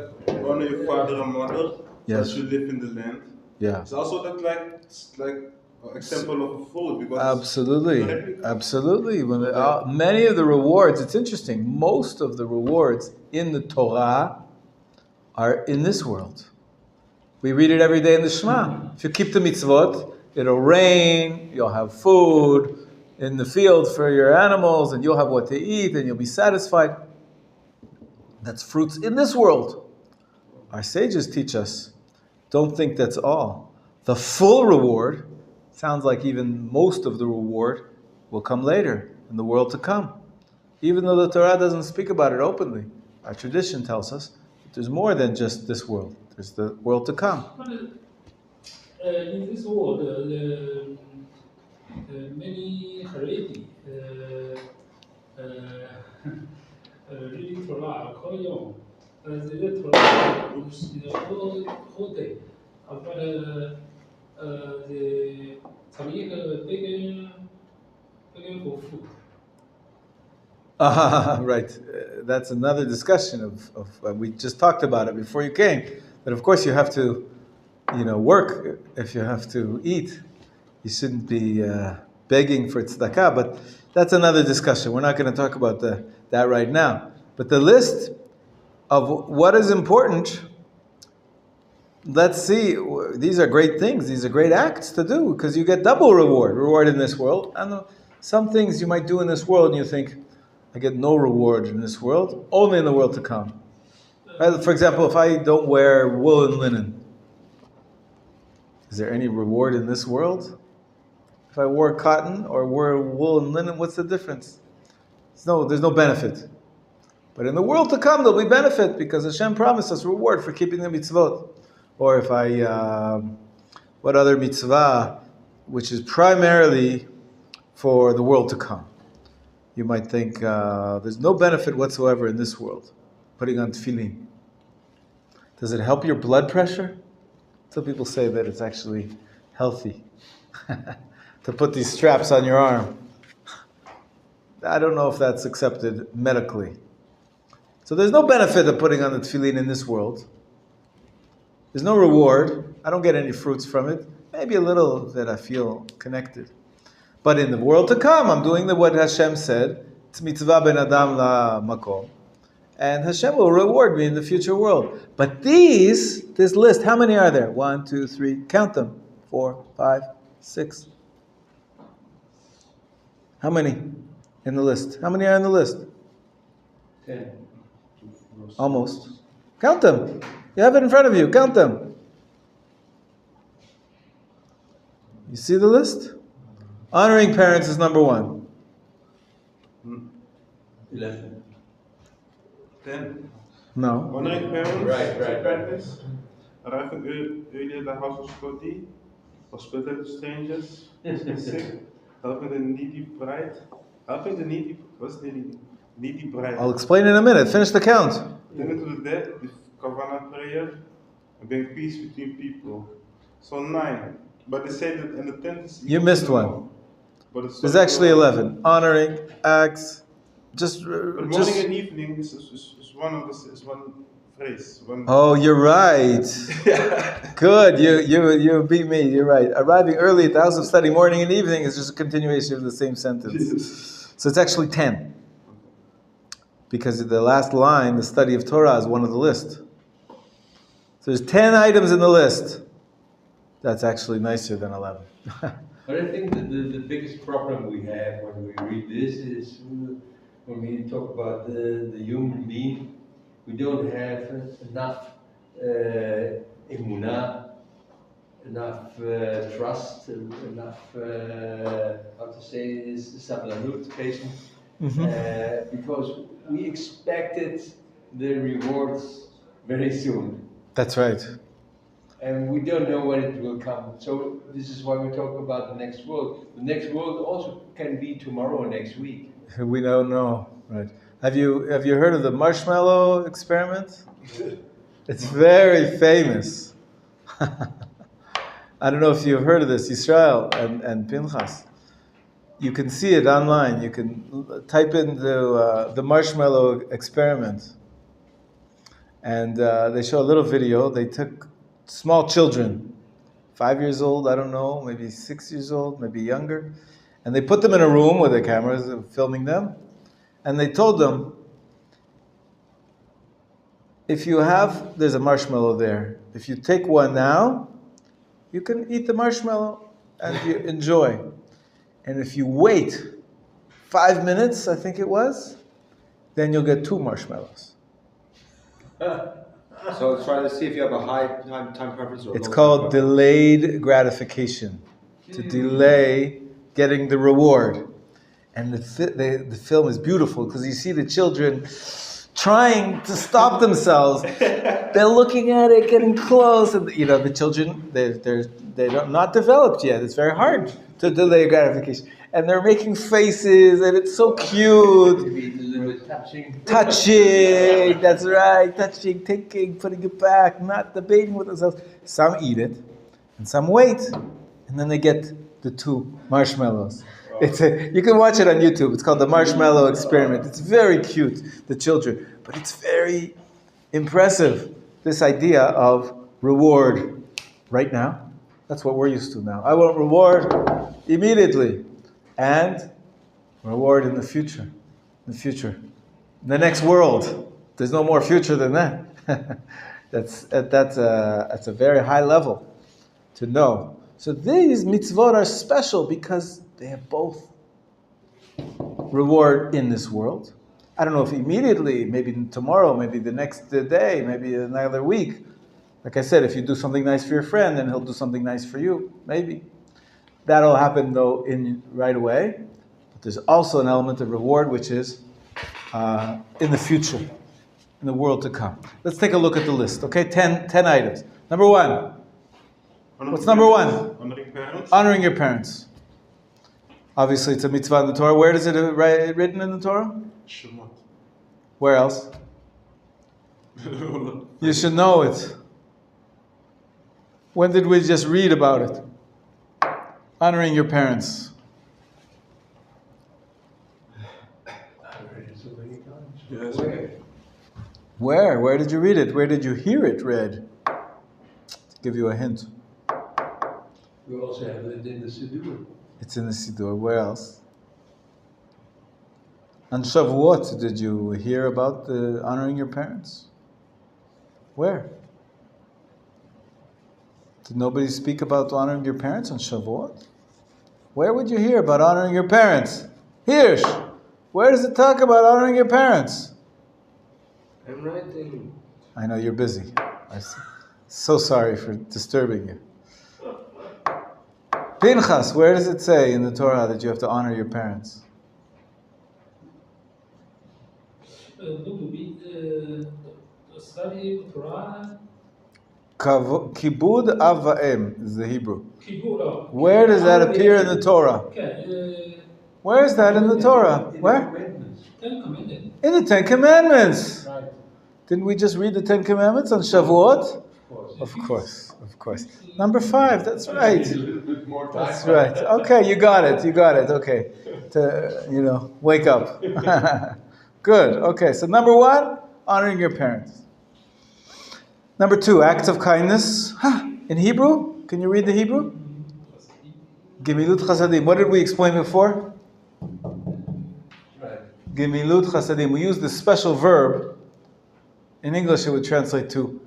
honor your father and mother Yes. as you live in the land. Yeah. It's also that like an example of a food because Absolutely. When many of the rewards, it's interesting. Most of the rewards in the Torah are in this world. We read it every day in the Shema. If you keep the mitzvot, it'll rain, you'll have food in the field for your animals, and you'll have what to eat, and you'll be satisfied. That's fruits in this world. Our sages teach us, don't think that's all. The full reward, sounds like even most of the reward, will come later, in the world to come. Even though the Torah doesn't speak about it openly, our tradition tells us that there's more than just this world. There's the world to come. In this world, many Haredi reading Torah, 可以用这个 Torah 后代，把成一个国父。Right. That's another discussion of we just talked about it before you came. But of course you have to, work if you have to eat. You shouldn't be begging for tzedakah, but that's another discussion. We're not going to talk about that right now. But the list of what is important, let's see, these are great things. These are great acts to do because you get double reward in this world. And some things you might do in this world and you think, I get no reward in this world, only in the world to come. For example, if I don't wear wool and linen, is there any reward in this world? If I wore cotton or wore wool and linen, what's the difference? There's no benefit. But in the world to come, there'll be benefit because Hashem promised us reward for keeping the mitzvot. Or if what other mitzvah, which is primarily for the world to come. You might think there's no benefit whatsoever in this world, putting on tefillin. Does it help your blood pressure? Some people say that it's actually healthy to put these straps on your arm. I don't know if that's accepted medically. So there's no benefit of putting on the tefillin in this world. There's no reward. I don't get any fruits from it. Maybe a little that I feel connected. But in the world to come, I'm doing what Hashem said. It's mitzvah ben adam la makom. and Hashem will reward me in the future world. But this list, how many are there? 1, 2, 3, count them. 4, 5, 6. How many in the list? How many are in the list? 10. Almost. Count them. You have it in front of you. Count them. You see the list? Honoring parents is number 1. 11. 10. No. Honoring parents. Right. Practice. Arriving early at the house of study. Hospitality to strangers. Sick. Helping the needy bride. What's needy bride? I'll explain in a minute. Finish the count. Tending to the dead, the Kavanah prayer, and bring peace between people. So 9. But they say that in the 10th is... You missed one. But it's There's actually 11. Honoring, acts, But morning and evening is one phrase. Oh, you're right. Good. You beat me. You're right. Arriving early at the house of study, morning and evening, is just a continuation of the same sentence. So it's actually 10. Because the last line, the study of Torah, is one of the list. So there's 10 items in the list. That's actually nicer than 11. But I think that the biggest problem we have when we read this is when we talk about the human being, we don't have enough emunah, enough trust, enough, how to say this, sablanut, patience, because we expected the rewards very soon. That's right. And we don't know when it will come. So this is why we talk about the next world. The next world also can be tomorrow or next week. We don't know. Right. Have you heard of the Marshmallow Experiment? It's very famous. I don't know if you've heard of this, Israel and Pinchas. You can see it online. You can type in the Marshmallow Experiment. And they show a little video. They took small children, 5 years old, I don't know, maybe 6 years old, maybe younger. And they put them in a room with the cameras filming them. And they told them, there's a marshmallow there. If you take one now, you can eat the marshmallow and you enjoy. And if you wait 5 minutes, I think it was, then you'll get 2 marshmallows. So try to see if you have a high time preference or It's low called time preference. delayed gratification. To delay getting the reward. And the film is beautiful because you see the children trying to stop themselves. They're looking at it, getting close, and the children they're not developed yet. It's very hard to delay gratification, and they're making faces, and it's so cute. Maybe a little bit touching. Touching, that's right. Touching, taking, putting it back, not debating with themselves. Some eat it, and some wait, and then they get the 2 marshmallows. You can watch it on YouTube. It's called the Marshmallow Experiment. It's very cute, the children, but it's very impressive. This idea of reward right now. That's what we're used to now. I want reward immediately, and reward in the future. In the next world. There's no more future than that. That's a very high level to know. So these mitzvot are special because they have both reward in this world. I don't know if immediately, maybe tomorrow, maybe the next day, maybe another week. Like I said, if you do something nice for your friend, then he'll do something nice for you. Maybe. That'll happen though right away. But there's also an element of reward which is in the future, in the world to come. Let's take a look at the list. Okay, 10 items. Number 1. What's number 1? Honoring parents. Honoring your parents. Obviously, it's a mitzvah in the Torah. Where is it written in the Torah? Shemot. Where else? You should know it. When did we just read about it? Honoring your parents. I read it so many times. Yes. Where? Where did you read it? Where did you hear it read? To give you a hint. We also have it in the Siddur. It's in the Siddur. Where else? On Shavuot, did you hear about the honoring your parents? Where? Did nobody speak about honoring your parents on Shavuot? Where would you hear about honoring your parents? Hirsch, where does it talk about honoring your parents? I'm writing. I know you're busy. I'm so sorry for disturbing you. Pinchas, where does it say in the Torah that you have to honor your parents? Study Torah. Kibud av va'em is the Hebrew. Kibbutz. Where does that appear in the Torah? Okay. Where is that in the Torah? Where? Ten Commandments. In the Ten Commandments. Right. Didn't we just read the Ten Commandments on Shavuot? Of Of course. course. Number 5, that's right. A little bit more time. That's right. Okay, you got it. Okay. Wake up. Good. Okay, so number 1, honoring your parents. Number 2, acts of kindness. In Hebrew? Can you read the Hebrew? Gemilut chasadim. What did we explain before? Right. Gemilut chasadim. We use this special verb. In English, it would translate to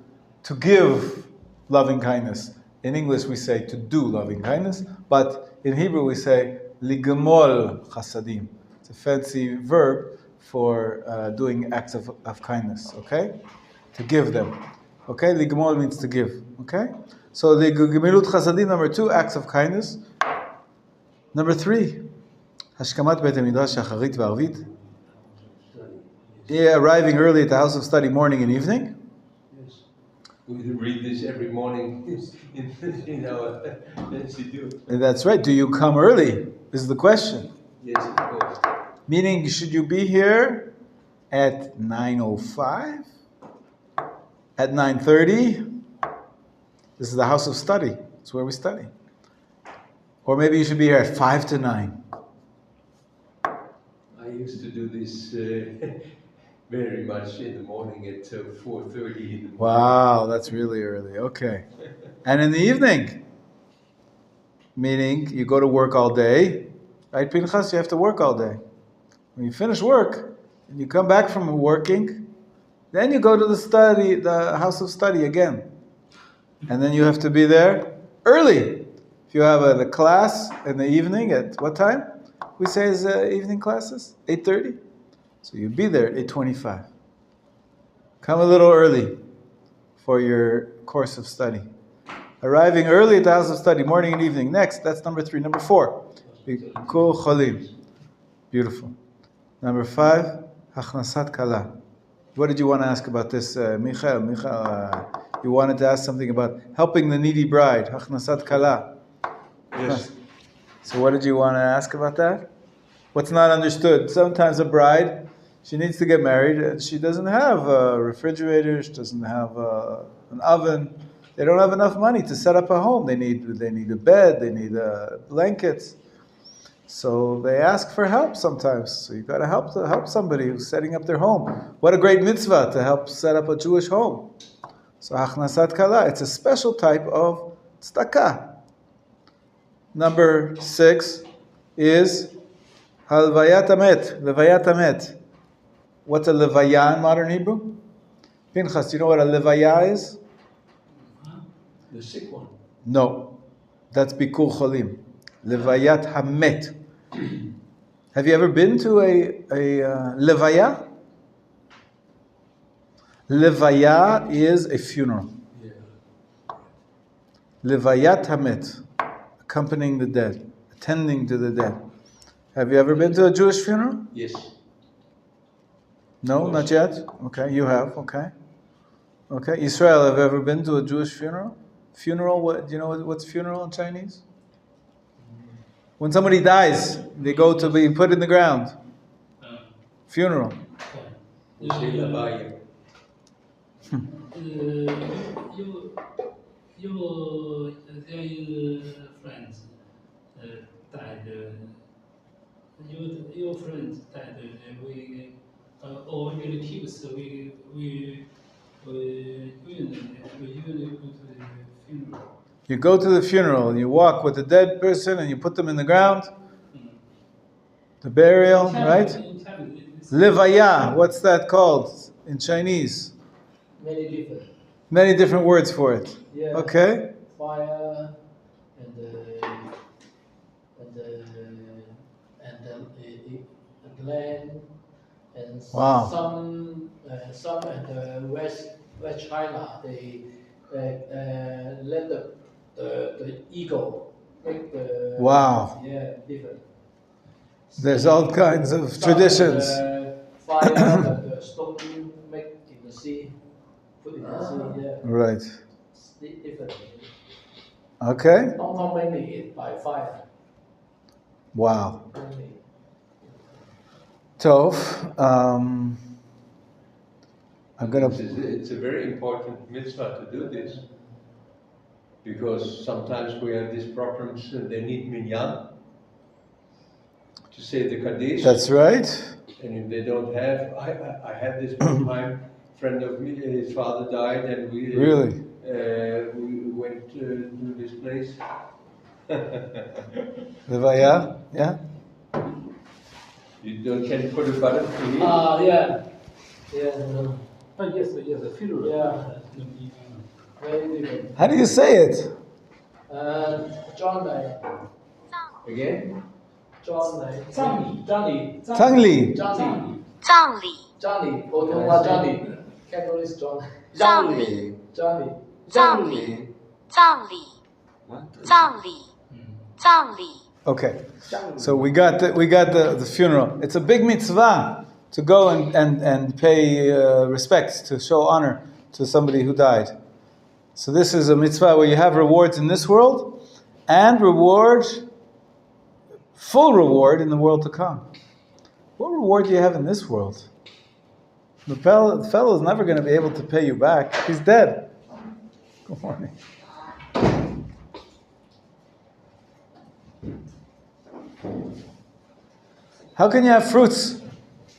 give loving kindness. In English, we say to do loving kindness. But in Hebrew, we say ligmol chasadim. It's a fancy verb for doing acts of kindness. Okay? To give them. Okay? Ligmol means to give. Okay? So gemilut chasadim, number 2, acts of kindness. Number 3, Hashkamat Beit HaMidrash Shacharit V'Arvit. Yeah, arriving early at the house of study morning and evening. Yes. We read this every morning in our institute. That's right. Do you come early? Is the question. Yes, of course. Meaning, should you be here at 9:05? At 9:30? This is the house of study. It's where we study. Or maybe you should be here at 5 to 9. I used to do this very much in the morning at 4:30. Wow, that's really early. Okay. And in the evening? Meaning, you go to work all day. Right, Pinchas? You have to work all day. When you finish work, and you come back from working, then you go to the house of study again. And then you have to be there early. If you have a class in the evening at what time? We say is evening classes? 8:30? So you be there at 8:25. Come a little early for your course of study. Arriving early at the house of study, morning and evening. Next, that's number 3. Number 4, Bikur Cholim. Beautiful. Number 5, Hachnasat Kala. What did you want to ask about this, Michael? You wanted to ask something about helping the needy bride, Hachnasat Kala. Yes. So what did you want to ask about that? What's not understood? Sometimes a bride, she needs to get married and she doesn't have a refrigerator, she doesn't have an oven. They don't have enough money to set up a home. They need a bed, they need blankets. So they ask for help sometimes. So you got to help somebody who's setting up their home. What a great mitzvah to help set up a Jewish home. So Hachnasat Kala, it's a special type of tzedakah. Number 6 is Halvayat Amet, Levayat Amet. What's a levaya in modern Hebrew? Pinchas, do you know what a levaya is? The sick one. No, that's Bikur Cholim. Levayat Hamet. Have you ever been to a levaya? Levaya is a funeral. Yeah. Levayat Hamet, accompanying the dead, attending to the dead. Have you ever been to a Jewish funeral? Yes. No, not yet? Okay, you have, okay. Okay, Israel, have you ever been to a Jewish funeral? Funeral, what, do you know what's funeral in Chinese? When somebody dies, they go to be put in the ground. Funeral. We say labaya. Their friends died. Your friends died. We or relatives. We usually go to the funeral. You go to the funeral and you walk with the dead person and you put them in the ground. The burial, right? In China, Levaya, what's that called in Chinese? Many different. Many different words for it. Yeah. Okay. Fire and and land and Wow. some at the West China they let the eagle make the Wow. different. There's all kinds of Some traditions. Fire the stone make in the sea, put in the sea. Right. It's different. Okay. Hong Kong mainly eat by fire. Wow. Mainly. Tov. I'm gonna. It's a very important mitzvah to do this. Because sometimes we have these problems, they need minyan to say the Kaddish. That's right. And if they don't have, I had this one time, friend of me, his father died, and we Really? We went to this place. Levaya? Yeah? Can you put a button for me? Yeah. Yes, a funeral. Yeah. Very different. How do you say it? John Again? Johnny. Tangli. Johnny. Johnny. Cantonese John. 葬礼， Johnny. 葬礼， 葬礼。 Okay. So we got the funeral. It's a big mitzvah to go and pay respects, to show honor to somebody who died. So this is a mitzvah where you have rewards in this world and full reward in the world to come. What reward do you have in this world? The fellow is never going to be able to pay you back. He's dead. Good morning. How can you have fruits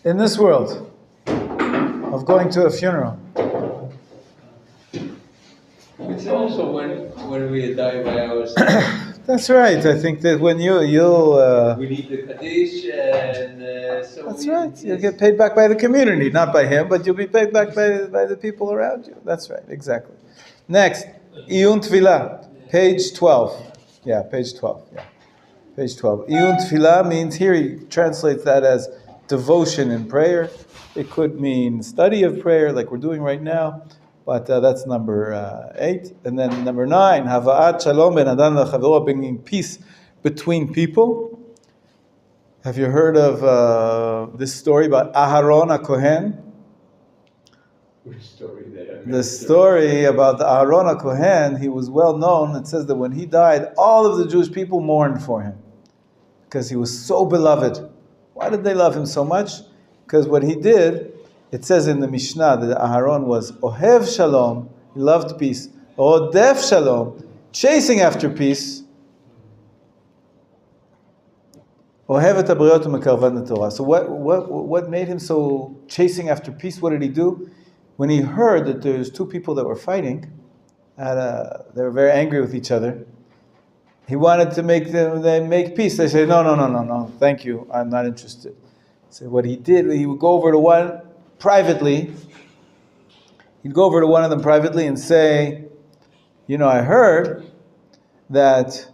in this world of going to a funeral? It's also when we die by ourselves. That's right. I think that when you'll we need the Kaddish, and so that's right. You'll get paid back by the community, not by him, but you'll be paid back by the people around you. That's right, exactly. Next, Iyun Tfilah, page 12. Yeah, page 12. Yeah, page 12. Iyun Tfilah means, here he translates that as devotion in prayer. It could mean study of prayer, like we're doing right now, but that's number 8. And then number 9, Hava'at Shalom ben Adam le'chavero, bringing peace between people. Have you heard of this story about Aharon HaKohen? which story there? The story about the Aharon HaKohen, he was well known. It says that when he died, all of the Jewish people mourned for him because he was so beloved. Why did they love him so much? Because what he did, it says in the Mishnah that Aharon was Ohev Shalom, he loved peace. Odef Shalom, chasing after peace. Ohev et habriot u'mekarvan Torah. So what made him so chasing after peace? What did he do? When he heard that there's two people that were fighting, they were very angry with each other, he wanted to make peace. They said, no, thank you, I'm not interested. So what he did, he would go over to one privately. He'd go over to one of them privately and say, I heard that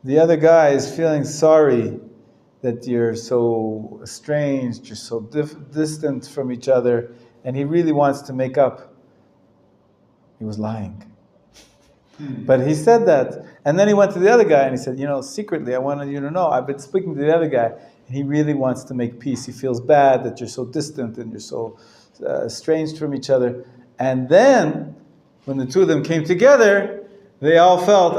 the other guy is feeling sorry that you're so estranged, you're so distant from each other, and he really wants to make up. He was lying. But he said that. And then he went to the other guy and he said, secretly, I wanted you to know, I've been speaking to the other guy, and he really wants to make peace. He feels bad that you're so distant and you're so estranged from each other. And then, when the two of them came together, they all felt,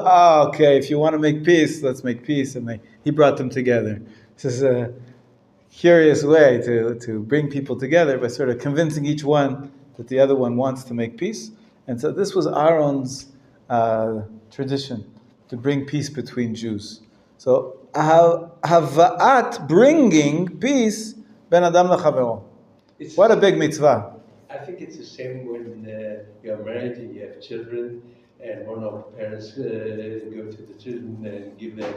okay, if you want to make peace, let's make peace. And he brought them together. This is a curious way to bring people together by sort of convincing each one that the other one wants to make peace. And so this was Aaron's tradition, to bring peace between Jews. So, Hava'at, bringing peace, ben Adam lechavero. What a big mitzvah. I think it's the same when you're married and you have children, and one of the parents go to the children and give them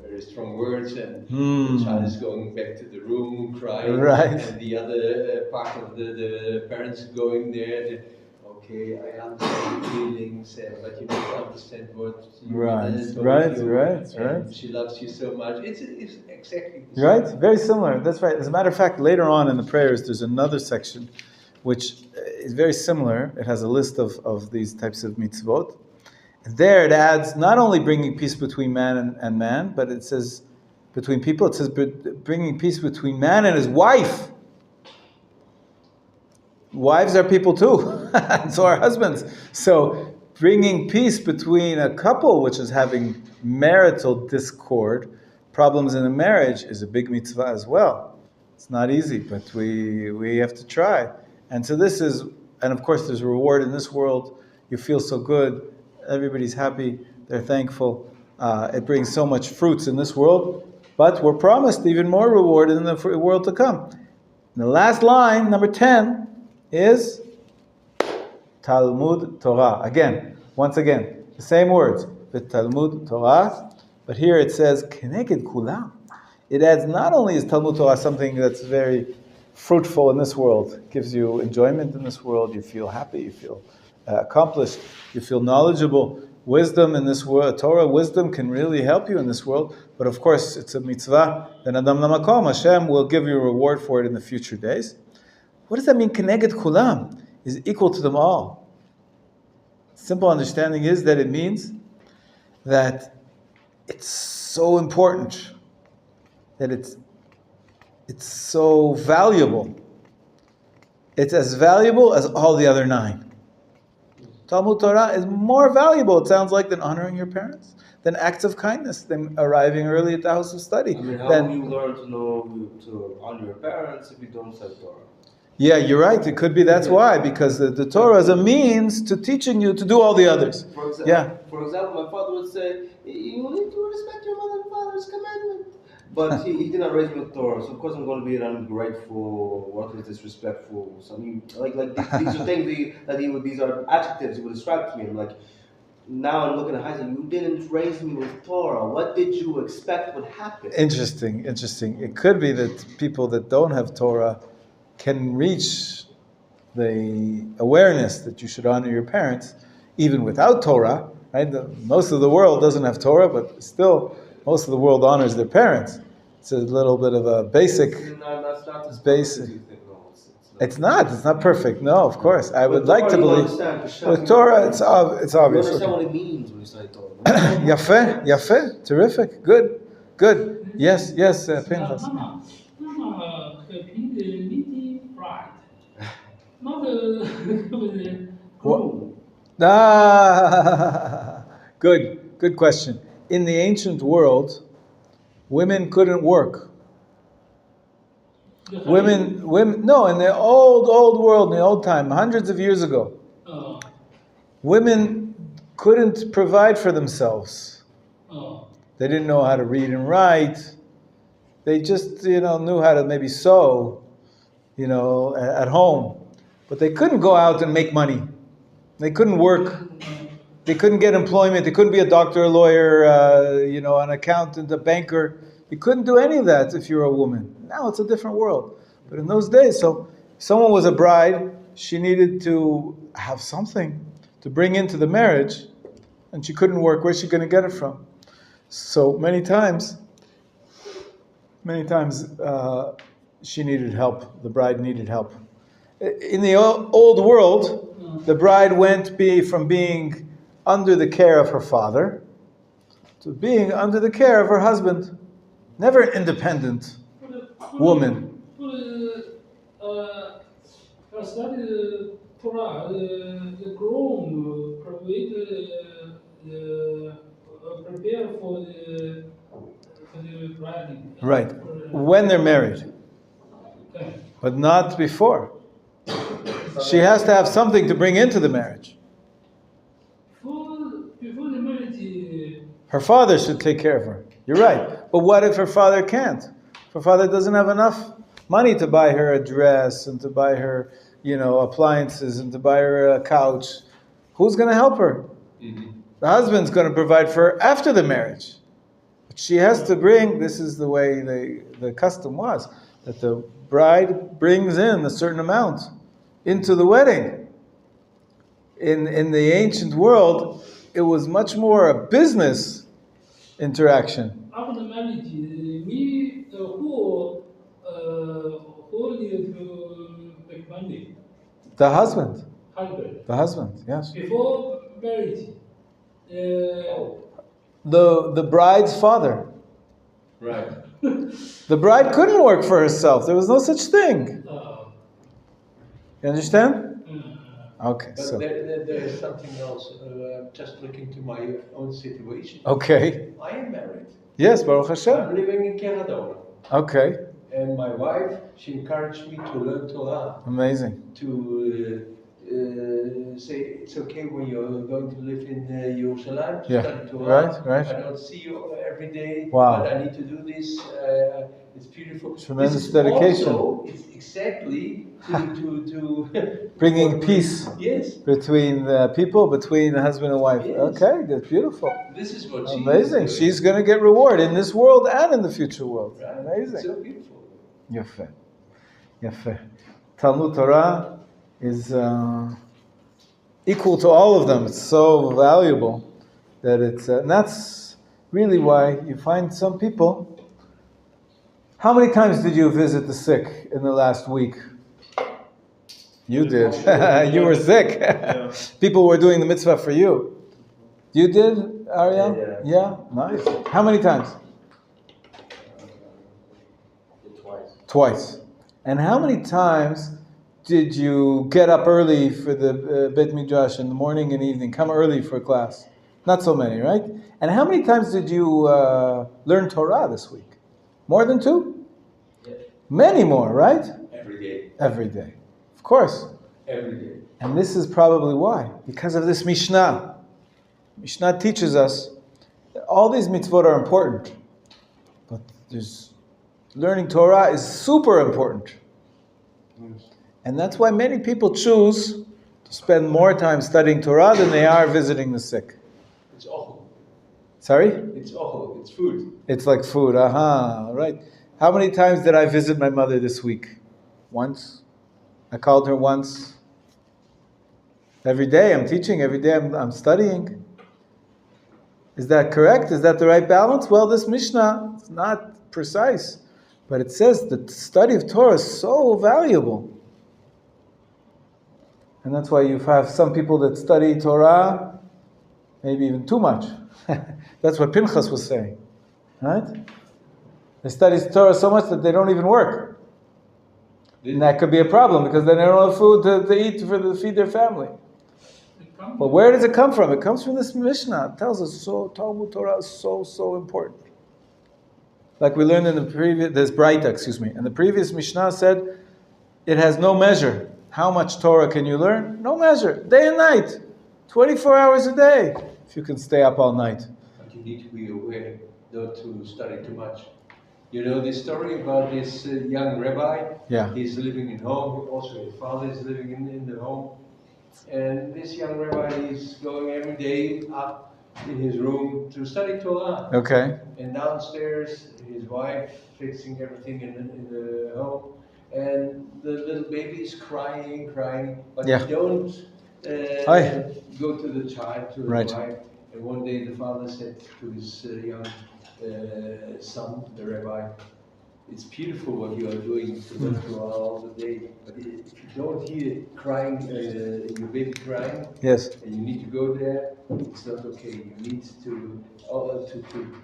very strong words, and the child is going back to the room crying, Right. and the other part of the parents going there. Okay, I understand your feelings, but you don't understand what your mother is going through, and she loves you so much. It's exactly the same. Right, very similar. That's right. As a matter of fact, later on in the prayers, there's another section which is very similar. It has a list of these types of mitzvot. And there it adds not only bringing peace between man and man, but it says between people, it says bringing peace between man and his wife. Wives are people too, and so are husbands. So bringing peace between a couple which is having marital discord, problems in a marriage, is a big mitzvah as well. It's not easy, but we have to try. And so this is, and of course there's a reward in this world. You feel so good, everybody's happy, they're thankful. It brings so much fruits in this world, but we're promised even more reward in the world to come. And the last line, number 10, is Talmud Torah. Once again, the same words, the Talmud Torah, but here it says Keneged Kulam. It adds not only is Talmud Torah something that's very fruitful in this world, it gives you enjoyment in this world, you feel happy, you feel accomplished, you feel knowledgeable. Wisdom in this world, Torah wisdom can really help you in this world, but of course it's a mitzvah, then Adam Lamakom, Hashem will give you a reward for it in the future days. What does that mean? Keneged Kulam is equal to them all. Simple understanding is that it means that it's so important, that it's so valuable. It's as valuable as all the other 9. Talmud Torah is more valuable, it sounds like, than honoring your parents, than acts of kindness, than arriving early at the house of study. I mean, how do you learn to honor your parents if you don't study Torah? Yeah, you're right. It could be that's why, because the Torah is a means to teaching you to do all the others. For example, my father would say, you need to respect your mother and father's commandment. But he did not raise me with Torah, so of course I'm going to be ungrateful, worthless, disrespectful. Something like these are things these are adjectives he would describe to me. I'm like, now I'm looking at hindsight, you didn't raise me with Torah. What did you expect would happen? Interesting. It could be that people that don't have Torah can reach the awareness that you should honor your parents, even without Torah. Right? Most of the world doesn't have Torah, but still, most of the world honors their parents. It's a little bit of a basic. It's not perfect. No, of course. I would like to believe. With Torah, it's obvious. You understand what it means when you study Torah. Yafeh, terrific, good. Yes, Pinchas. Good question. In the ancient world, women couldn't work. Women, no, in the old world, in the old time, hundreds of years ago, women couldn't provide for themselves. They didn't know how to read and write. They just, knew how to maybe sew, at home. But they couldn't go out and make money. They couldn't work. They couldn't get employment. They couldn't be a doctor, a lawyer, an accountant, a banker. You couldn't do any of that if you're a woman. Now it's a different world. But in those days, so if someone was a bride, she needed to have something to bring into the marriage, and she couldn't work. Where's she going to get it from? So many times, she needed help. The bride needed help. In the old world, the bride went from being under the care of her father to being under the care of her husband. Never an independent woman. Study Torah, the groom prepare for the bride. Right. When they're married. But not before. She has to have something to bring into the marriage. Before the marriage, her father should take care of her. You're right. But what if her father can't? If her father doesn't have enough money to buy her a dress and to buy her, appliances and to buy her a couch, who's going to help her? The husband's going to provide for her after the marriage. But she has to bring, this is the way the custom was, that the bride brings in a certain amount into the wedding. In the ancient world, it was much more a business interaction. After the marriage, who need to make money? The husband. Husband. The husband, yes. Before marriage, The bride's father. Right. The bride couldn't work for herself. There was no such thing. You understand? Okay, But so. there is something else. Just looking to my own situation. Okay. I am married. Yes, Baruch I'm Hashem. living in Canada. Okay. And my wife, she encouraged me to learn Torah. Amazing. To say it's okay when you're going to live in Jerusalem to Yeah. study Torah. Right. I don't see you every day, Wow. but I need to do this. It's beautiful. Tremendous This is dedication. Also, it's exactly to Bringing peace Yes. between people, between the husband and wife. Yes. Okay, that's beautiful. This is what she Amazing. is doing. She's going to get reward in this world and in the future world. Right? Amazing. It's so beautiful. Yafe. Yafe. Talmud Torah is equal to all of them. It's so valuable that it's, and that's really why you find some people. How many times did you visit the sick in the last week? You did. You were sick. Yeah. People were doing the mitzvah for you. You did, Ariel? Yeah. Nice. How many times? Twice. And how many times did you get up early for the Beit Midrash in the morning and evening? Come early for class? Not so many, right? And how many times did you learn Torah this week? More than 2? Yes. Many more, right? Every day. Every day. Of course. Every day. And this is probably why. Because of this Mishnah. Mishnah teaches us that all these mitzvot are important. But learning Torah is super important. And that's why many people choose to spend more time studying Torah than they are visiting the sick. It's ochel. Sorry? It's ochel. It's food. It's like food. Aha, right. How many times did I visit my mother this week? Once. I called her once. Every day I'm teaching. Every day I'm studying. Is that correct? Is that the right balance? Well, this Mishnah is not precise. But it says the study of Torah is so valuable. And that's why you have some people that study Torah, maybe even too much. That's what Pinchas was saying. Right? They study Torah so much that they don't even work. And that could be a problem because then they don't have food to eat to feed their family. But where does it come from? It comes from this Mishnah. It tells us Talmud Torah is so important. Like we learned in the previous, there's Braita, and the previous Mishnah said, it has no measure. How much Torah can you learn? No measure. Day and night. 24 hours a day. If you can stay up all night. But you need to be aware not to study too much. You know this story about this young rabbi? Yeah. He's living in home. Also his father is living in the home. And this young rabbi is going every day up in his room to study Torah. Okay. And downstairs, his wife fixing everything in the home. And the little baby is crying, but Yeah. he don't Aye. go to the child, to his Right. wife. And one day the father said to his young son, the rabbi, it's beautiful what you are doing to learn Torah all the day, but if you don't hear crying, your baby crying, Yes. and you need to go there, it's not okay. You need to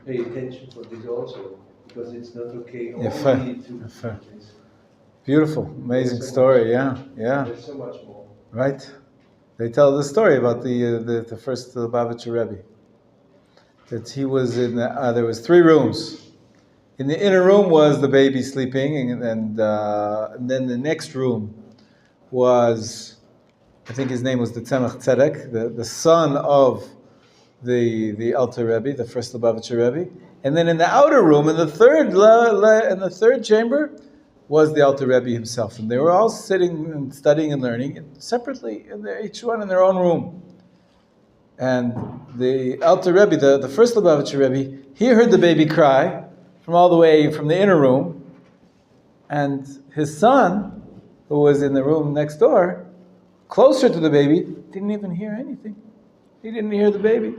pay attention for this also, because it's not okay Yeah, fair. only to Fair. this. Beautiful. Amazing story. Yeah. There's so much more. Right? They tell the story about the first Lubavitcher Rebbe. That he was in, there was 3 rooms. In the inner room was the baby sleeping, and then the next room was, I think his name was the Tzemach Tzedek, the son of the Alter Rebbe, the first Lubavitcher Rebbe. And then in the outer room, in the third chamber, was the Alter Rebbe himself. And they were all sitting and studying and learning separately, each one in their own room. And the Alter Rebbe, the first Lubavitcher Rebbe, he heard the baby cry from all the way from the inner room. And his son, who was in the room next door, closer to the baby, didn't even hear anything. He didn't hear the baby.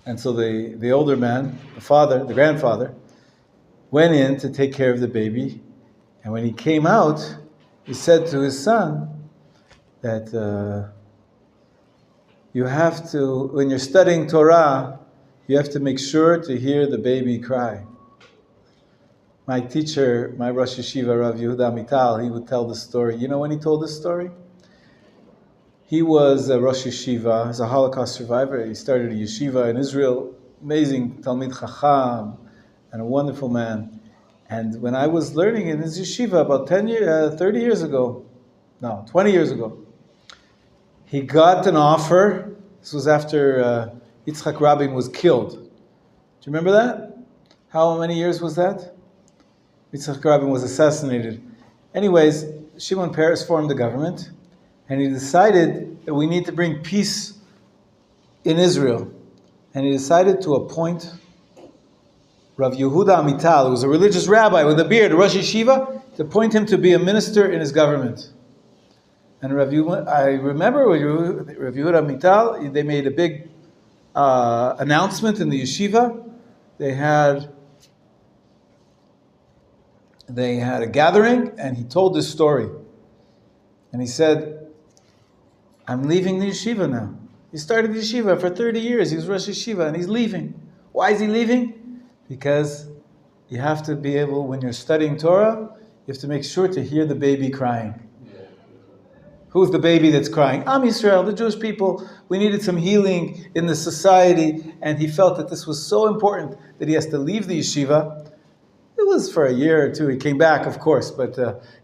And so the older man, the grandfather, went in to take care of the baby. And when he came out, he said to his son that you have to, when you're studying Torah, you have to make sure to hear the baby cry. My teacher, my Rosh Yeshiva, Rav Yehuda Amital, he would tell the story. You know when he told this story? He was a Rosh Yeshiva, he's a Holocaust survivor. He started a yeshiva in Israel, amazing Talmid Chacham, and a wonderful man. And when I was learning in his yeshiva about 30 years ago, 20 years ago, he got an offer. This was after Yitzhak Rabin was killed. Do you remember that? How many years was that? Yitzhak Rabin was assassinated. Anyways, Shimon Peres formed the government, and he decided that we need to bring peace in Israel. And he decided to appoint Rav Yehuda Amital, who was a religious rabbi with a beard, a Rosh Yeshiva, to appoint him to be a minister in his government. And I remember with Rav Yehuda Amital, they made a big announcement in the yeshiva. They had a gathering, and he told this story. And he said, I'm leaving the yeshiva now. He started the yeshiva for 30 years. He was Rosh Yeshiva, and he's leaving. Why is he leaving? Because you have to be able, when you're studying Torah, you have to make sure to hear the baby crying. Who's the baby that's crying? Am Yisrael, the Jewish people. We needed some healing in the society, and he felt that this was so important that he has to leave the yeshiva. It was for a year or two. He came back, of course, but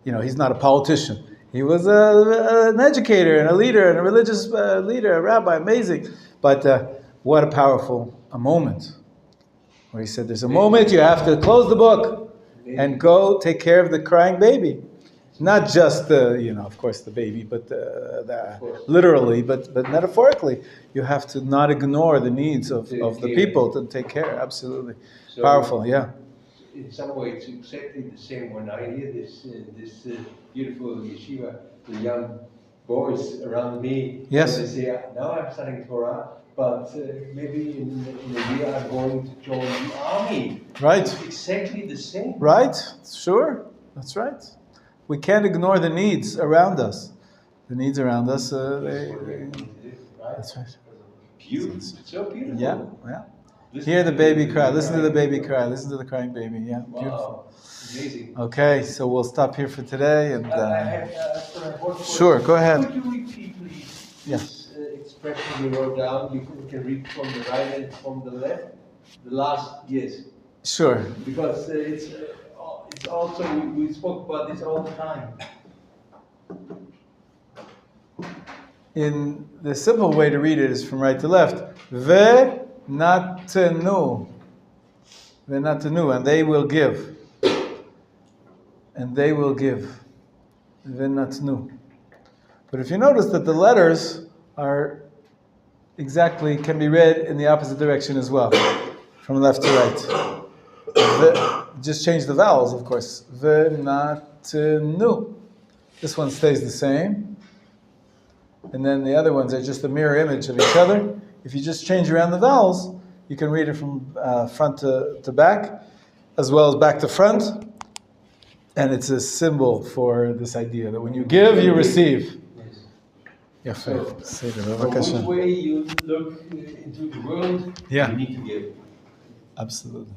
he's not a politician. He was an educator and a leader and a religious leader, a rabbi, amazing. But what a powerful moment. Where he said, there's a moment you have to close the book and go take care of the crying baby. Not just of course, the baby, but literally, but metaphorically. You have to not ignore the needs of the people to take care. Absolutely. So, powerful, yeah. In some way, it's exactly the same when I hear this beautiful yeshiva, the young boys around me. Yes. They say, now I'm studying Torah, but maybe in a year I'm going to join the army. Right. It's exactly the same. Right, sure, that's right. We can't ignore the needs around us. The needs around us, that's right. Beautiful. It's so beautiful. Yeah. Hear the baby cry. Listen to the baby cry. Listen to the crying baby. Yeah, beautiful. Amazing. Okay, so we'll stop here for today. And I have one sure, go ahead. Could you repeat, please, Yeah. this expression you wrote down? You can read from the right and from the left. The last, yes. Sure. Because it's also, we spoke about this all the time. In the simple way to read it is from right to left. Venatenu, and they will give. And they will give. Venatnu. But if you notice that the letters can be read in the opposite direction as well, from left to right. Just change the vowels, of course. Venatnu. This one stays the same. And then the other ones are just a mirror image of each other. If you just change around the vowels, you can read it from front to back, as well as back to front. And it's a symbol for this idea that when you give, you receive. Yes. So, which way you look into the world, yeah. you need to give. Absolutely.